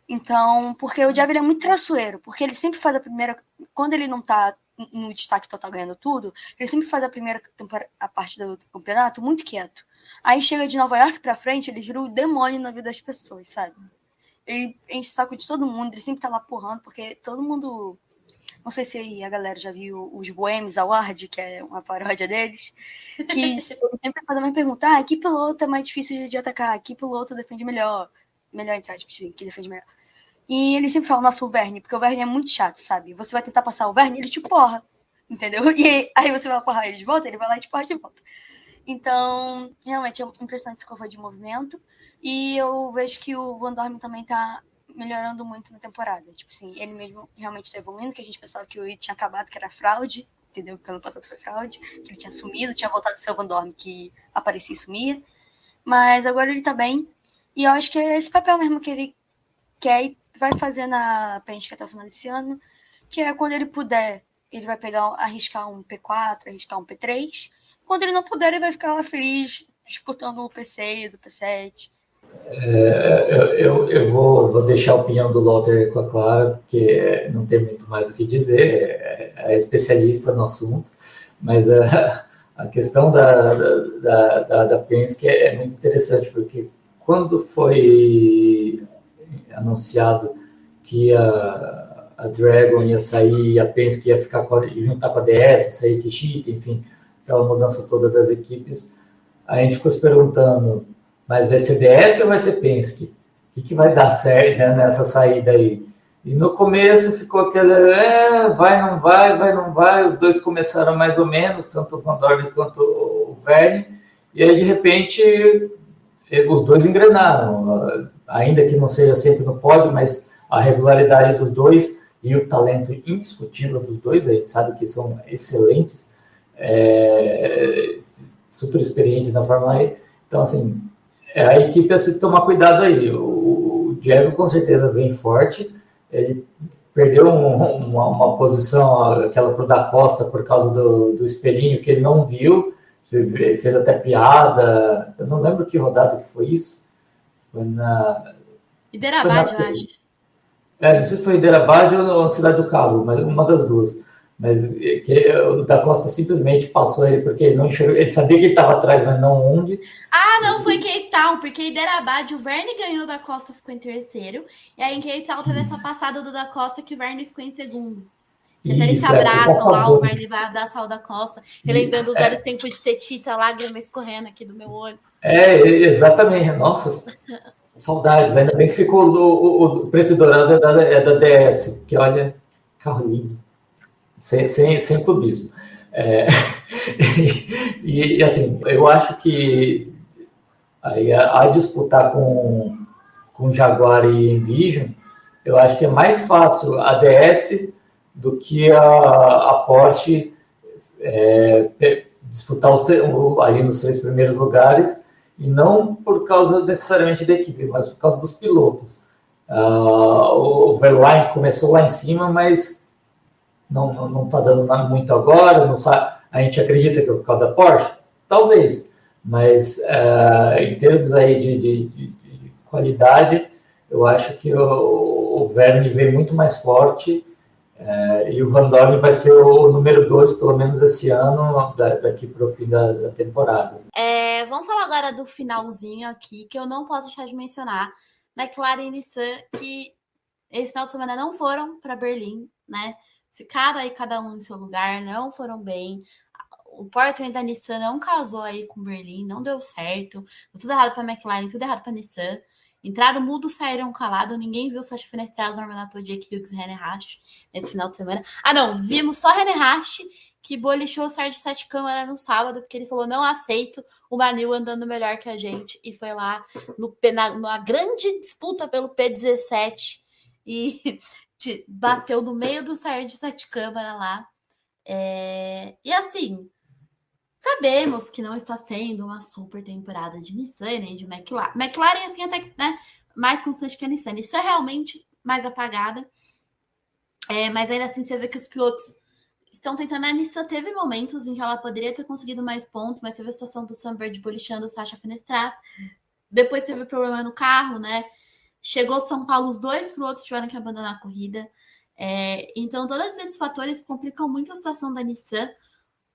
Então, porque o Jev é muito traiçoeiro, porque ele sempre faz a primeira... Quando ele não tá no destaque total ganhando tudo, ele sempre faz a parte do campeonato muito quieto. Aí chega de Nova York pra frente, ele vira o demônio na vida das pessoas, sabe? Ele enche o saco de todo mundo, ele sempre tá lá porrando, porque todo mundo... Não sei se a galera já viu os Bohemians Award, que é uma paródia deles, que sempre faz a mesma pergunta, que piloto é mais difícil de atacar? Que piloto defende melhor? Melhor entrar, tipo, que defende melhor. E ele sempre fala, nossa, o Verne, porque o Verne é muito chato, sabe? Você vai tentar passar o Verne, ele te porra, entendeu? E aí você vai porrar ele de volta, ele vai lá e te porra de volta. Então, realmente é impressionante esse curva de movimento. E eu vejo que o Van Dorn também tá melhorando muito na temporada. Tipo assim, ele mesmo realmente tá evoluindo, que a gente pensava que ele tinha acabado, que era fraude, entendeu? Que ano passado foi fraude, que ele tinha sumido, tinha voltado a ser o Van Dorn que aparecia e sumia. Mas agora ele tá bem. E eu acho que é esse papel mesmo que ele quer e vai fazer na Penske até o final desse ano, que é quando ele puder, ele vai arriscar um P4, arriscar um P3. Quando ele não puder, ele vai ficar lá feliz disputando o P6, o P7. Eu vou deixar a opinião do Lotterer com a Clara, porque não tem muito mais o que dizer, é especialista no assunto, mas a questão da Penske é muito interessante, porque quando foi anunciado que a Dragon ia sair e a Penske ia juntar com a DS, sair Techeetah, enfim, aquela mudança toda das equipes, a gente ficou se perguntando, mas vai ser DS ou vai ser Penske? O que vai dar certo, né, nessa saída aí? E no começo ficou aquele, vai, não vai, os dois começaram mais ou menos, tanto o Van Dorn quanto o Verne, e aí de repente os dois engrenaram, ainda que não seja sempre no pódio, mas a regularidade dos dois e o talento indiscutível dos dois, a gente sabe que são excelentes, super experientes na Fórmula E, então assim, a equipe é se tomar cuidado aí. O Jev com certeza vem forte. Ele perdeu uma posição, aquela pro da Costa, por causa do espelhinho que ele não viu. Ele fez até piada. Eu não lembro que rodada que foi isso. Foi na... Hyderabad, eu acho. Não sei se foi Hyderabad ou Cidade do Cabo, mas uma das duas. Mas o da Costa simplesmente passou ele, porque ele não enxergou, ele sabia que ele estava atrás, mas não onde. Não, foi Cape Town, porque Hyderabad, o Verne ganhou, da Costa ficou em terceiro, e aí em Cape Town teve essa passada do da Costa que o Verne ficou em segundo. Então eles se abraçam lá, o Verne vai abraçar o da Costa, relembrando os velhos tempos de Techeetah, lágrima escorrendo aqui do meu olho. Exatamente, nossa, saudades, ainda bem que ficou o preto e dourado é da DS, que olha, carro lindo. Sem clubismo. E assim, eu acho que aí, a disputar com Jaguar e Envision, eu acho que é mais fácil a DS do que a Porsche disputar ali nos 3 primeiros lugares, e não por causa necessariamente da equipe, mas por causa dos pilotos. O Verlaine começou lá em cima, mas não está dando muito agora. Não sabe, a gente acredita que é por causa da Porsche? Talvez, mas em termos aí de qualidade, eu acho que o Vergne vem muito mais forte, e o Van Dorn vai ser o número 2, pelo menos esse ano, daqui para o fim da temporada. Vamos falar agora do finalzinho aqui, que eu não posso deixar de mencionar. McLaren e Nissan, que esse final de semana não foram para Berlim, né? Ficaram aí cada um em seu lugar, não foram bem. O powertrain da Nissan não casou aí com Berlim, não deu certo. Deu tudo errado para McLaren, tudo errado para Nissan. Entraram mudo, saíram calado. Ninguém viu Sasha Fenestraz, Norman Nato, Jake Hughes e René Rast nesse final de semana. Não, vimos só René Rast, que bolichou o Sérgio Sete Câmara no sábado, porque ele falou: não aceito o Manil andando melhor que a gente. E foi lá na grande disputa pelo P17 e bateu no meio do Sérgio Sete Câmara lá. E assim, sabemos que não está sendo uma super temporada de Nissan nem de McLaren. McLaren, assim, até né, mais constante que a Nissan. Nissan é realmente mais apagada. Mas ainda assim, você vê que os pilotos estão tentando. A Nissan teve momentos em que ela poderia ter conseguido mais pontos, mas teve a situação do Sam Bird bolichando o Sasha Fenestraz. Depois teve problema no carro, né? Chegou São Paulo, os 2 pilotos tiveram que abandonar a corrida. Então, todos esses fatores complicam muito a situação da Nissan.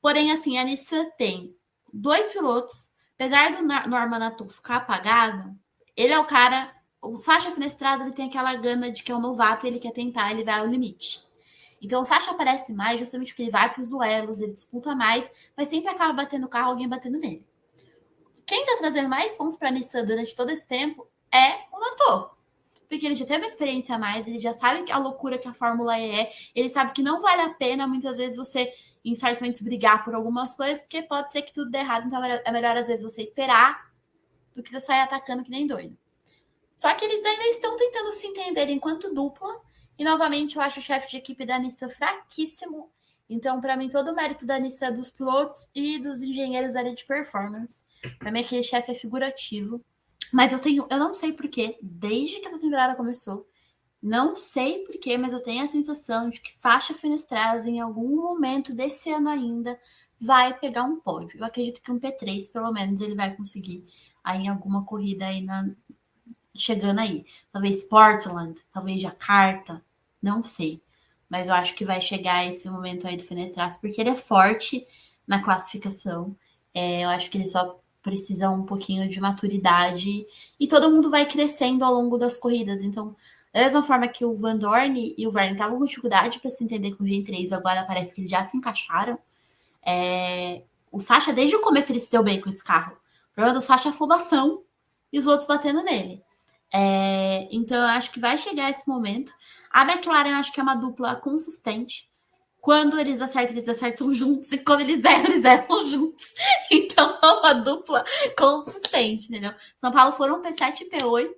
Porém, assim, a Nissan tem 2 pilotos. Apesar do Norman Nato ficar apagado, ele é o cara. O Sasha Fenestraz, ele tem aquela gana de que é um novato, ele quer tentar, ele vai ao limite. Então, o Sasha aparece mais justamente porque ele vai para os duelos, ele disputa mais, mas sempre acaba batendo o carro, alguém batendo nele. Quem está trazendo mais pontos para a Nissan durante todo esse tempo é o Nato. Porque ele já teve uma experiência a mais, ele já sabe a loucura que a Fórmula E é, ele sabe que não vale a pena, muitas vezes, você, em certos momentos, brigar por algumas coisas, porque pode ser que tudo dê errado, então é melhor, às vezes, você esperar do que você sair atacando que nem doido. Só que eles ainda estão tentando se entender enquanto dupla, e, novamente, eu acho o chefe de equipe da Nissan fraquíssimo. Então, para mim, todo o mérito da Nissan é dos pilotos e dos engenheiros da área de performance. Para mim, aquele chefe é figurativo. Mas eu não sei porquê, desde que essa temporada começou, não sei porquê, mas eu tenho a sensação de que Sasha Fenestraz, em algum momento desse ano ainda, vai pegar um pódio. Eu acredito que um P3, pelo menos, ele vai conseguir aí em alguma corrida aí chegando aí. Talvez Portland, talvez Jakarta, não sei. Mas eu acho que vai chegar esse momento aí do Fenestraz, porque ele é forte na classificação. Eu acho que ele só precisa um pouquinho de maturidade e todo mundo vai crescendo ao longo das corridas. Então, da mesma forma que o Van Dorn e o Vergne estavam com dificuldade para se entender com o G3, agora parece que eles já se encaixaram. O Sasha, desde o começo, ele se deu bem com esse carro. O problema do Sasha é a afobação e os outros batendo nele. Então, eu acho que vai chegar esse momento. A McLaren, eu acho que é uma dupla consistente. Quando eles acertam juntos. E quando eles erram juntos. Então, é uma dupla consistente, entendeu? São Paulo foram P7 e P8.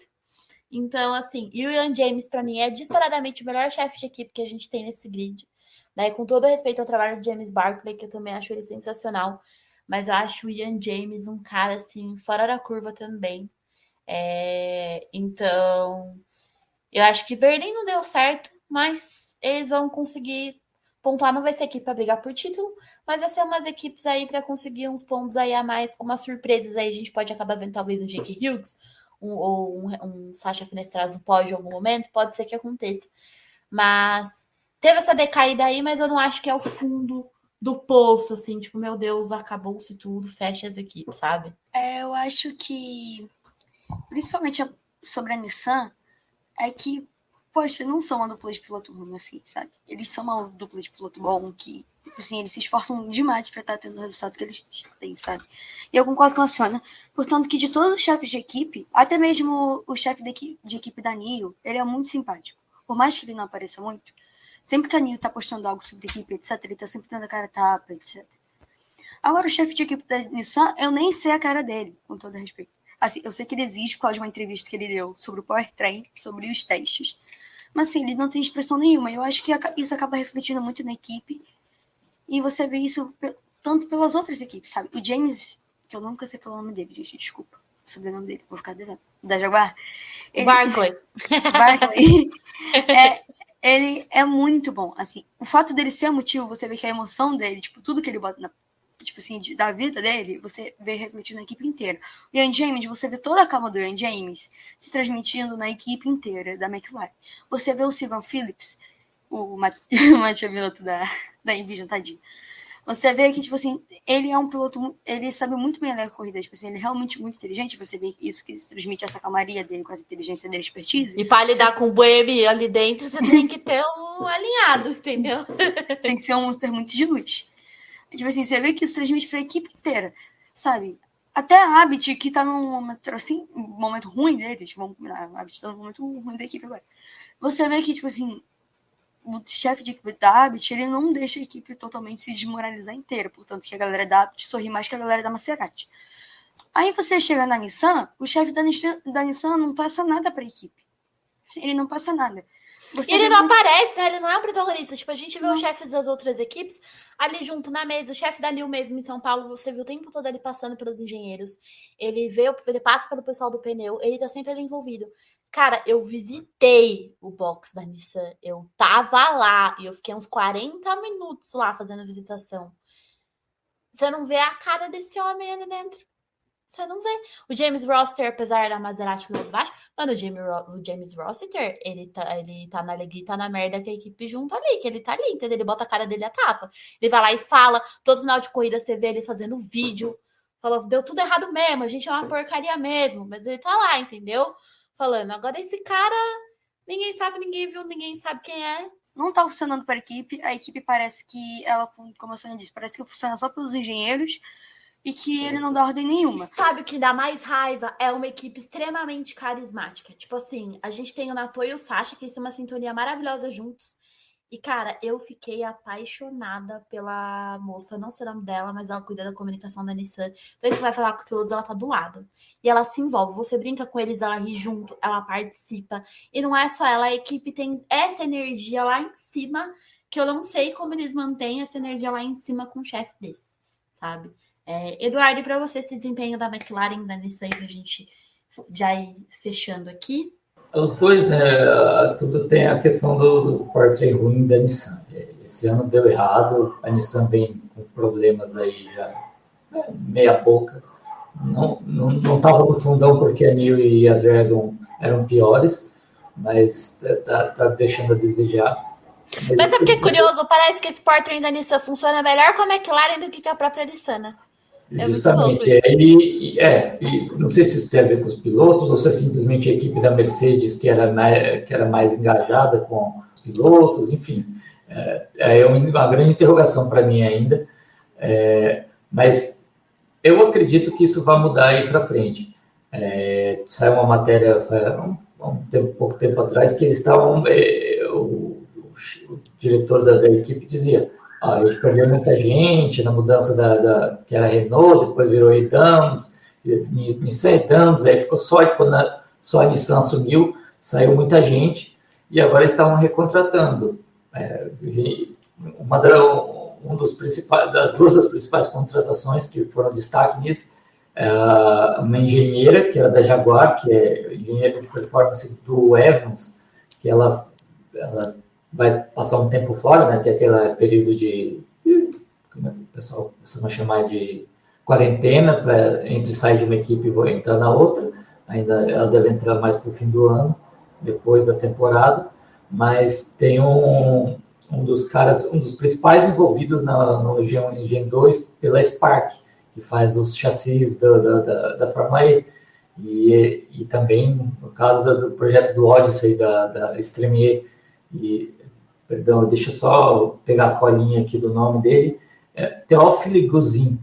Então, assim, e o Ian James, para mim, é disparadamente o melhor chefe de equipe que a gente tem nesse grid. Né? Com todo respeito ao trabalho do James Barclay, que eu também acho ele sensacional. Mas eu acho o Ian James um cara, assim, fora da curva também. Então, eu acho que Berlim não deu certo, mas eles vão conseguir pontuar. Não vai ser equipe para brigar por título, mas vai ser umas equipes aí para conseguir uns pontos aí a mais, com umas surpresas aí. A gente pode acabar vendo talvez um Jake Hughes ou um Sasha Fenestraz no pódio em algum momento, pode ser que aconteça. Mas teve essa decaída aí, mas eu não acho que é o fundo do poço, assim, tipo, meu Deus, acabou-se tudo, fecha as equipes, sabe? Eu acho que, principalmente sobre a Nissan, é que, poxa, não são uma dupla de piloto ruim, assim, sabe? Eles são uma dupla de piloto bom que, assim, eles se esforçam demais pra estar tendo o resultado que eles têm, sabe? E eu concordo com a Sônia. Portanto, que de todos os chefes de equipe, até mesmo o chefe de equipe da NIO, ele é muito simpático. Por mais que ele não apareça muito, sempre que a NIO tá postando algo sobre equipe, etc., ele tá sempre dando a cara tapa, etc. Agora, o chefe de equipe da Nissan, eu nem sei a cara dele, com todo respeito. Assim, eu sei que ele existe por causa de uma entrevista que ele deu sobre o powertrain, sobre os testes. Mas, assim, ele não tem expressão nenhuma. Eu acho que isso acaba refletindo muito na equipe. E você vê isso tanto pelas outras equipes, sabe? O James, que eu nunca sei falar o nome dele, gente, desculpa. O sobrenome dele, vou ficar devendo. Da Jaguar. Barkley. Ele é muito bom, assim. O fato dele ser emotivo, você vê que a emoção dele, tipo, tudo que ele bota tipo assim, da vida dele, você vê refletido na equipe inteira. O Ian James, você vê toda a calma do Ian James se transmitindo na equipe inteira da McLaren. Você vê o Steven Phillips, o Matia piloto da Envision, tadinho. Você vê que, tipo assim, ele é um piloto, ele sabe muito bem ler a corrida, tipo assim, ele é realmente muito inteligente, você vê isso que transmite essa calmaria dele com essa inteligência dele, expertise. E para lidar com o Boemi ali dentro, você tem que ter um alinhado, entendeu? Tem que ser um ser muito de luz. Tipo assim, você vê que isso transmite pra equipe inteira, sabe? Até a Abit, que tá num momento, assim, um momento ruim dele, tipo, a Abit tá num momento ruim da equipe agora. Você vê que, tipo assim, o chefe de equipe da Abit, ele não deixa a equipe totalmente se desmoralizar inteira, portanto que a galera da Abit sorri mais que a galera da Maserati. Aí você chega na Nissan, o chefe da Nissan não passa nada pra equipe. Ele não passa nada. Ele não aparece, né? Ele não é o protagonista. Tipo, a gente vê os chefes das outras equipes ali junto na mesa. O chefe da Lil mesmo em São Paulo, você viu o tempo todo ele passando pelos engenheiros. Ele passa pelo pessoal do pneu. Ele tá sempre ali envolvido. Cara, eu visitei o box da Nissan. Eu tava lá e eu fiquei uns 40 minutos lá fazendo visitação. Você não vê a cara desse homem ali dentro. Você não vê. O James Rossiter, apesar da Maserati piloto baixo, mano, o James Rossiter, ele tá na alegria e tá na merda que a equipe junto ali, que ele tá ali, entendeu? Ele bota a cara dele a tapa. Ele vai lá e fala, todo final de corrida você vê ele fazendo vídeo, falou, deu tudo errado mesmo, a gente é uma porcaria mesmo, mas ele tá lá, entendeu? Falando, agora esse cara, ninguém sabe, ninguém viu, ninguém sabe quem é. Não tá funcionando para a equipe parece que ela, como a Sônia disse, parece que funciona só pelos engenheiros, e que ele não dá ordem nenhuma. E sabe o que dá mais raiva? É uma equipe extremamente carismática. Tipo assim, a gente tem o Nato e o Sasha, que eles têm uma sintonia maravilhosa juntos. E, cara, eu fiquei apaixonada pela moça, não sei o nome dela, mas ela cuida da comunicação da Nissan. Então, você vai falar com os pilotos, ela tá do lado. E ela se envolve, você brinca com eles, ela ri junto, ela participa. E não é só ela, a equipe tem essa energia lá em cima, que eu não sei como eles mantêm essa energia lá em cima com um chefe desse, sabe? Eduardo, e para você esse desempenho da McLaren, da Nissan, que a gente já ir fechando aqui? Os dois, né? Tudo tem a questão do powertrain ruim da Nissan. Esse ano deu errado, a Nissan vem com problemas aí já meia boca. Não estava no fundão porque a New e a Dragon eram piores, mas tá deixando a desejar. Mas sabe o que é curioso? Parece que esse powertrain da Nissan funciona melhor com a McLaren do que com a própria Nissan, né? Justamente. E não sei se isso tem a ver com os pilotos ou se é simplesmente a equipe da Mercedes que era mais engajada com os pilotos, enfim. É uma grande interrogação para mim ainda. Mas eu acredito que isso vai mudar aí para frente. Saiu uma matéria pouco tempo atrás que eles estavam. O diretor da equipe dizia: a gente perdeu muita gente na mudança que era Renault, depois virou Edams, Nissan Edams, aí ficou quando só a Nissan assumiu, saiu muita gente, e agora estavam recontratando. Duas das principais contratações que foram destaque nisso, uma engenheira, que era da Jaguar, que é engenheira de performance do Evans, que ela vai passar um tempo fora, né? Tem aquele período de, como é que o pessoal costuma chamar de quarentena, entre sair de uma equipe e entrar na outra. Ainda ela deve entrar mais para o fim do ano, depois da temporada. Mas tem um dos principais envolvidos no G1 e Gen2 pela Spark, que faz os chassis da Fórmula E. E também, no caso do projeto do Odyssey, da Extreme E, perdão, deixa eu só pegar a colinha aqui do nome dele, Théophile Guzin,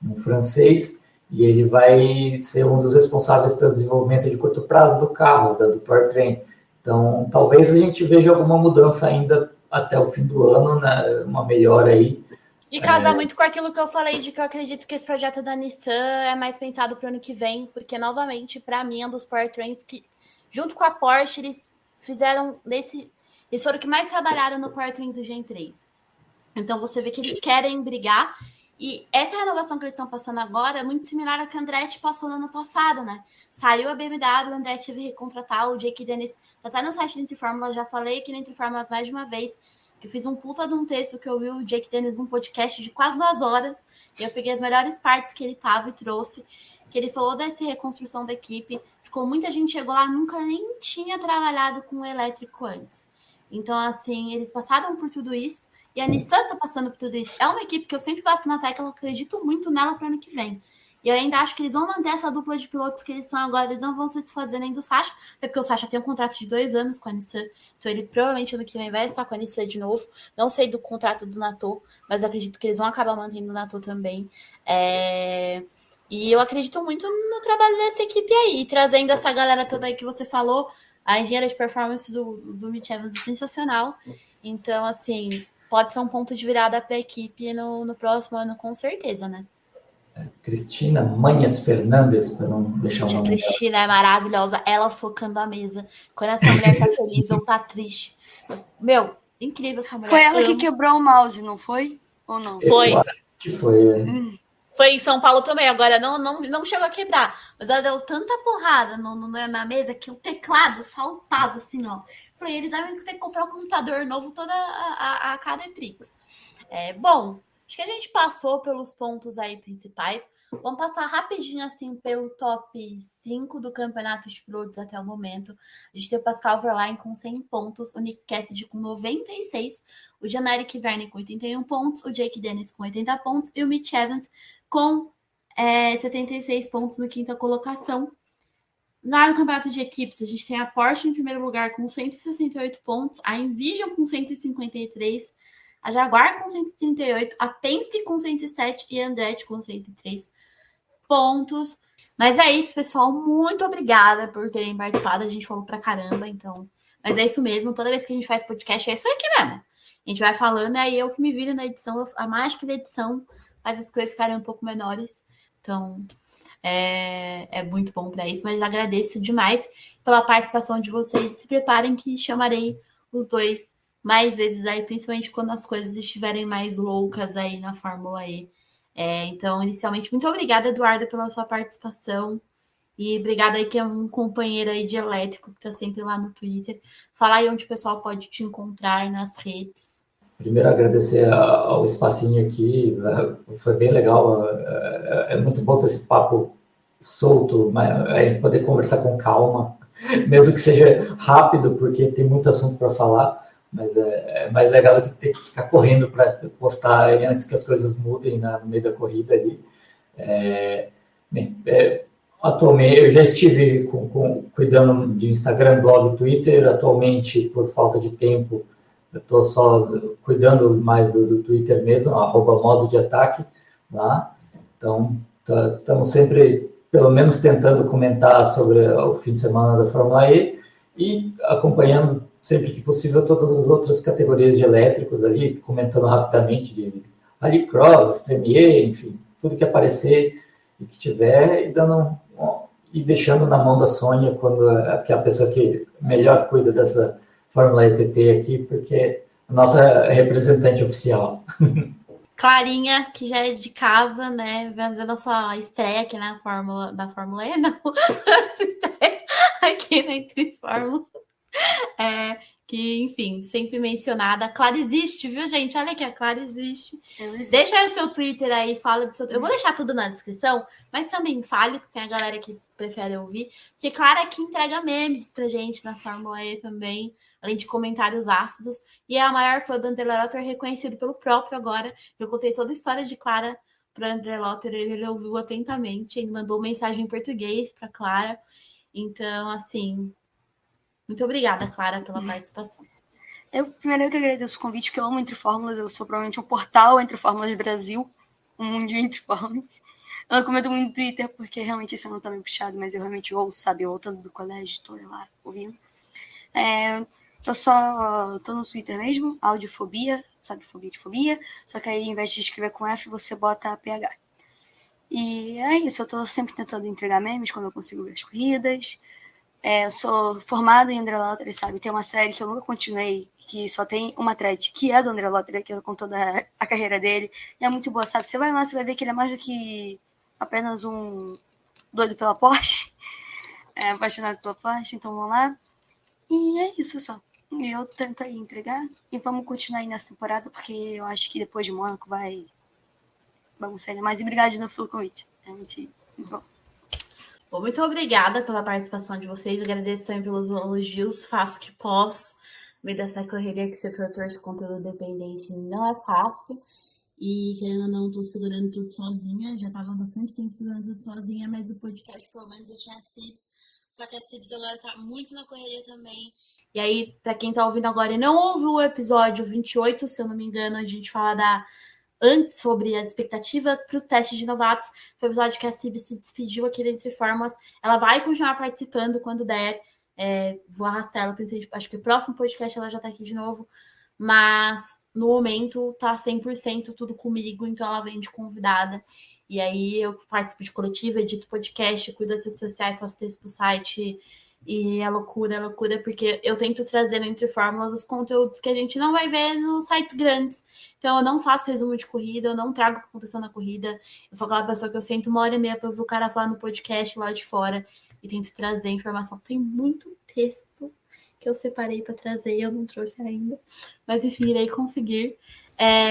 um francês, e ele vai ser um dos responsáveis pelo desenvolvimento de curto prazo do carro, do powertrain. Então, talvez a gente veja alguma mudança ainda até o fim do ano, né, uma melhora aí. E casa muito com aquilo que eu falei, de que eu acredito que esse projeto da Nissan é mais pensado para o ano que vem, porque, novamente, para mim, é um dos powertrains que, junto com a Porsche, eles fizeram eles foram que mais trabalharam no powertrain do Gen 3. Então, você vê que eles querem brigar. E essa renovação que eles estão passando agora é muito similar à que a Andretti passou no ano passado, né? Saiu a BMW, a Andretti teve que recontratar o Jake Dennis. Tá até no site da Entre Fórmulas, já falei aqui na Entre Fórmulas mais de uma vez, que eu fiz um puta de um texto que eu vi o Jake Dennis num podcast de quase 2 horas, e eu peguei as melhores partes que ele tava e trouxe, que ele falou dessa reconstrução da equipe. Ficou muita gente chegou lá, nunca nem tinha trabalhado com elétrico antes. Então, assim, eles passaram por tudo isso, e a Nissan está passando por tudo isso. É uma equipe que eu sempre bato na tecla, eu acredito muito nela para o ano que vem. E eu ainda acho que eles vão manter essa dupla de pilotos que eles são agora. Eles não vão se desfazer nem do Sasha, até porque o Sasha tem um contrato de 2 anos com a Nissan. Então ele provavelmente ano que vem vai estar com a Nissan de novo. Não sei do contrato do Nato, mas eu acredito que eles vão acabar mantendo o Nato também. E eu acredito muito no trabalho dessa equipe aí. Trazendo essa galera toda aí que você falou. A engenheira de performance do Mitch Evans é sensacional. Então, assim, pode ser um ponto de virada para a equipe no próximo ano, com certeza, né? Cristina Manhas Fernandes, para não deixar o Gente, a nome dela. Cristina é maravilhosa, ela socando a mesa. Quando essa mulher tá feliz ou tá triste. Meu, incrível essa mulher. Foi ela que quebrou o mouse, não foi? Ou não? Foi. Eu acho que foi. Foi em São Paulo também, agora não chegou a quebrar, mas ela deu tanta porrada na mesa que o teclado saltava assim, ó. Falei, eles devem ter que comprar um computador novo toda a cada Prix. Bom, acho que a gente passou pelos pontos aí principais. Vamos passar rapidinho assim pelo top 5 do campeonato de pilotos até o momento. A gente tem o Pascal Wehrlein com 100 pontos, o Nick Cassidy com 96, o Jan-Erik Vergne com 81 pontos, o Jake Dennis com 80 pontos e o Mitch Evans com 76 pontos na quinta colocação. Lá no campeonato de equipes, a gente tem a Porsche em primeiro lugar com 168 pontos, a Envision com 153, a Jaguar com 138, a Penske com 107 e a Andretti com 103 pontos. Mas é isso, pessoal. Muito obrigada por terem participado. A gente falou pra caramba, então. Mas é isso mesmo. Toda vez que a gente faz podcast, é isso aqui mesmo. A gente vai falando, aí eu que me viro na edição. A mágica da edição faz as coisas ficarem um pouco menores. Então, é muito bom para isso. Mas agradeço demais pela participação de vocês. Se preparem que chamarei os dois mais vezes aí, principalmente quando as coisas estiverem mais loucas aí na Fórmula E. Então, inicialmente, muito obrigada, Eduardo, pela sua participação. E obrigada aí que é um companheiro aí de elétrico que tá sempre lá no Twitter. Fala aí onde o pessoal pode te encontrar nas redes. Primeiro, agradecer ao espacinho aqui, foi bem legal. É muito bom ter esse papo solto, poder conversar com calma, mesmo que seja rápido, porque tem muito assunto para falar, mas é mais legal do que ter que ficar correndo para postar antes que as coisas mudem no meio da corrida ali. Atualmente, eu já estive cuidando de Instagram, blog, Twitter. Atualmente, por falta de tempo, eu estou só cuidando mais do Twitter mesmo, @modo de ataque lá. Então, estamos sempre, pelo menos, tentando comentar sobre o fim de semana da Fórmula E e acompanhando, sempre que possível, todas as outras categorias de elétricos ali, comentando rapidamente de Rallycross, Extreme E, enfim, tudo que aparecer e que tiver, e deixando na mão da Sônia, que é a pessoa que melhor cuida dessa Fórmula ETT aqui, porque é a nossa representante oficial. Clarinha, que já é de casa, né? Fazendo a sua estreia aqui na Fórmula E, não. Essa estreia aqui na Entre Fórmula. Que, enfim, sempre mencionada. A Clara existe, viu, gente? Olha aqui, a Clara existe. Deixa aí o seu Twitter aí, fala do seu... Eu vou deixar tudo na descrição, mas também fale, que tem a galera que prefere ouvir, porque Clara aqui entrega memes pra gente na Fórmula E também, além de comentários ácidos, e é a maior fã do André Lotter, reconhecido pelo próprio agora. Eu contei toda a história de Clara para André Lotter, ele ouviu atentamente, ele mandou mensagem em português para Clara. Então, assim... Muito obrigada, Clara, pela participação. Primeiro que agradeço o convite, porque eu amo Entre Fórmulas, eu sou provavelmente um portal Entre Fórmulas do Brasil, um mundo de Entre Fórmulas. Eu comento muito no Twitter, porque realmente esse ano tá meio puxado, mas eu realmente ouço, sabe, eu voltando do colégio, tô lá ouvindo. Eu só tô no Twitter mesmo, Audiofobia, sabe, fobia de fobia, só que aí, ao invés de escrever com F, você bota PH. E é isso, eu tô sempre tentando entregar memes quando eu consigo ver as corridas. Eu sou formada em André Lottery, sabe? Tem uma série que eu nunca continuei, que só tem uma thread, que é do André Lottery, que eu conto toda a carreira dele. E é muito boa, sabe? Você vai lá, você vai ver que ele é mais do que apenas um doido pela Porsche, apaixonado pela Porsche, então vamos lá. E é isso só. E eu tento aí entregar e vamos continuar aí nessa temporada, porque eu acho que depois de Mônaco vai bagunçar ainda mais. E obrigado de novo pelo convite. É muito bom. Bom, muito obrigada pela participação de vocês. Agradeço também pelos elogios. Faço que posso. No meio dessa correria que ser produtor de conteúdo independente não é fácil. E querendo ou não, tô segurando tudo sozinha. Já tava há bastante tempo segurando tudo sozinha, mas o podcast, pelo menos, eu tinha a Cibs. Só que a Cibs agora tá muito na correria também. E aí, pra quem tá ouvindo agora e não ouviu o episódio 28, se eu não me engano, a gente fala antes sobre as expectativas para os testes de novatos. Foi o episódio que a Cib se despediu aqui da Entre Fórmulas. Ela vai continuar participando quando der. Vou arrastar ela, pensei, acho que o próximo podcast ela já tá aqui de novo. Mas no momento tá 100% tudo comigo, então ela vem de convidada. E aí eu participo de coletiva, edito podcast, cuido das redes sociais, faço texto pro site. E é loucura, porque eu tento trazer no Entre Fórmulas os conteúdos que a gente não vai ver nos sites grandes. Então eu não faço resumo de corrida, eu não trago o que aconteceu na corrida. Eu sou aquela pessoa que eu sento 1h30 para ouvir o cara falar no podcast lá de fora e tento trazer informação. Tem muito texto que eu separei para trazer e eu não trouxe ainda. Mas enfim, irei conseguir.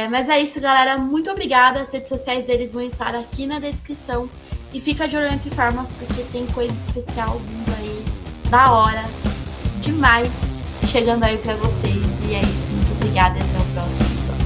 Mas é isso, galera. Muito obrigada. As redes sociais deles vão estar aqui na descrição. E fica de olho Entre Fórmulas, porque tem coisa especial vindo aí. Da hora, demais, chegando aí pra vocês. E é isso, muito obrigada e até o próximo episódio.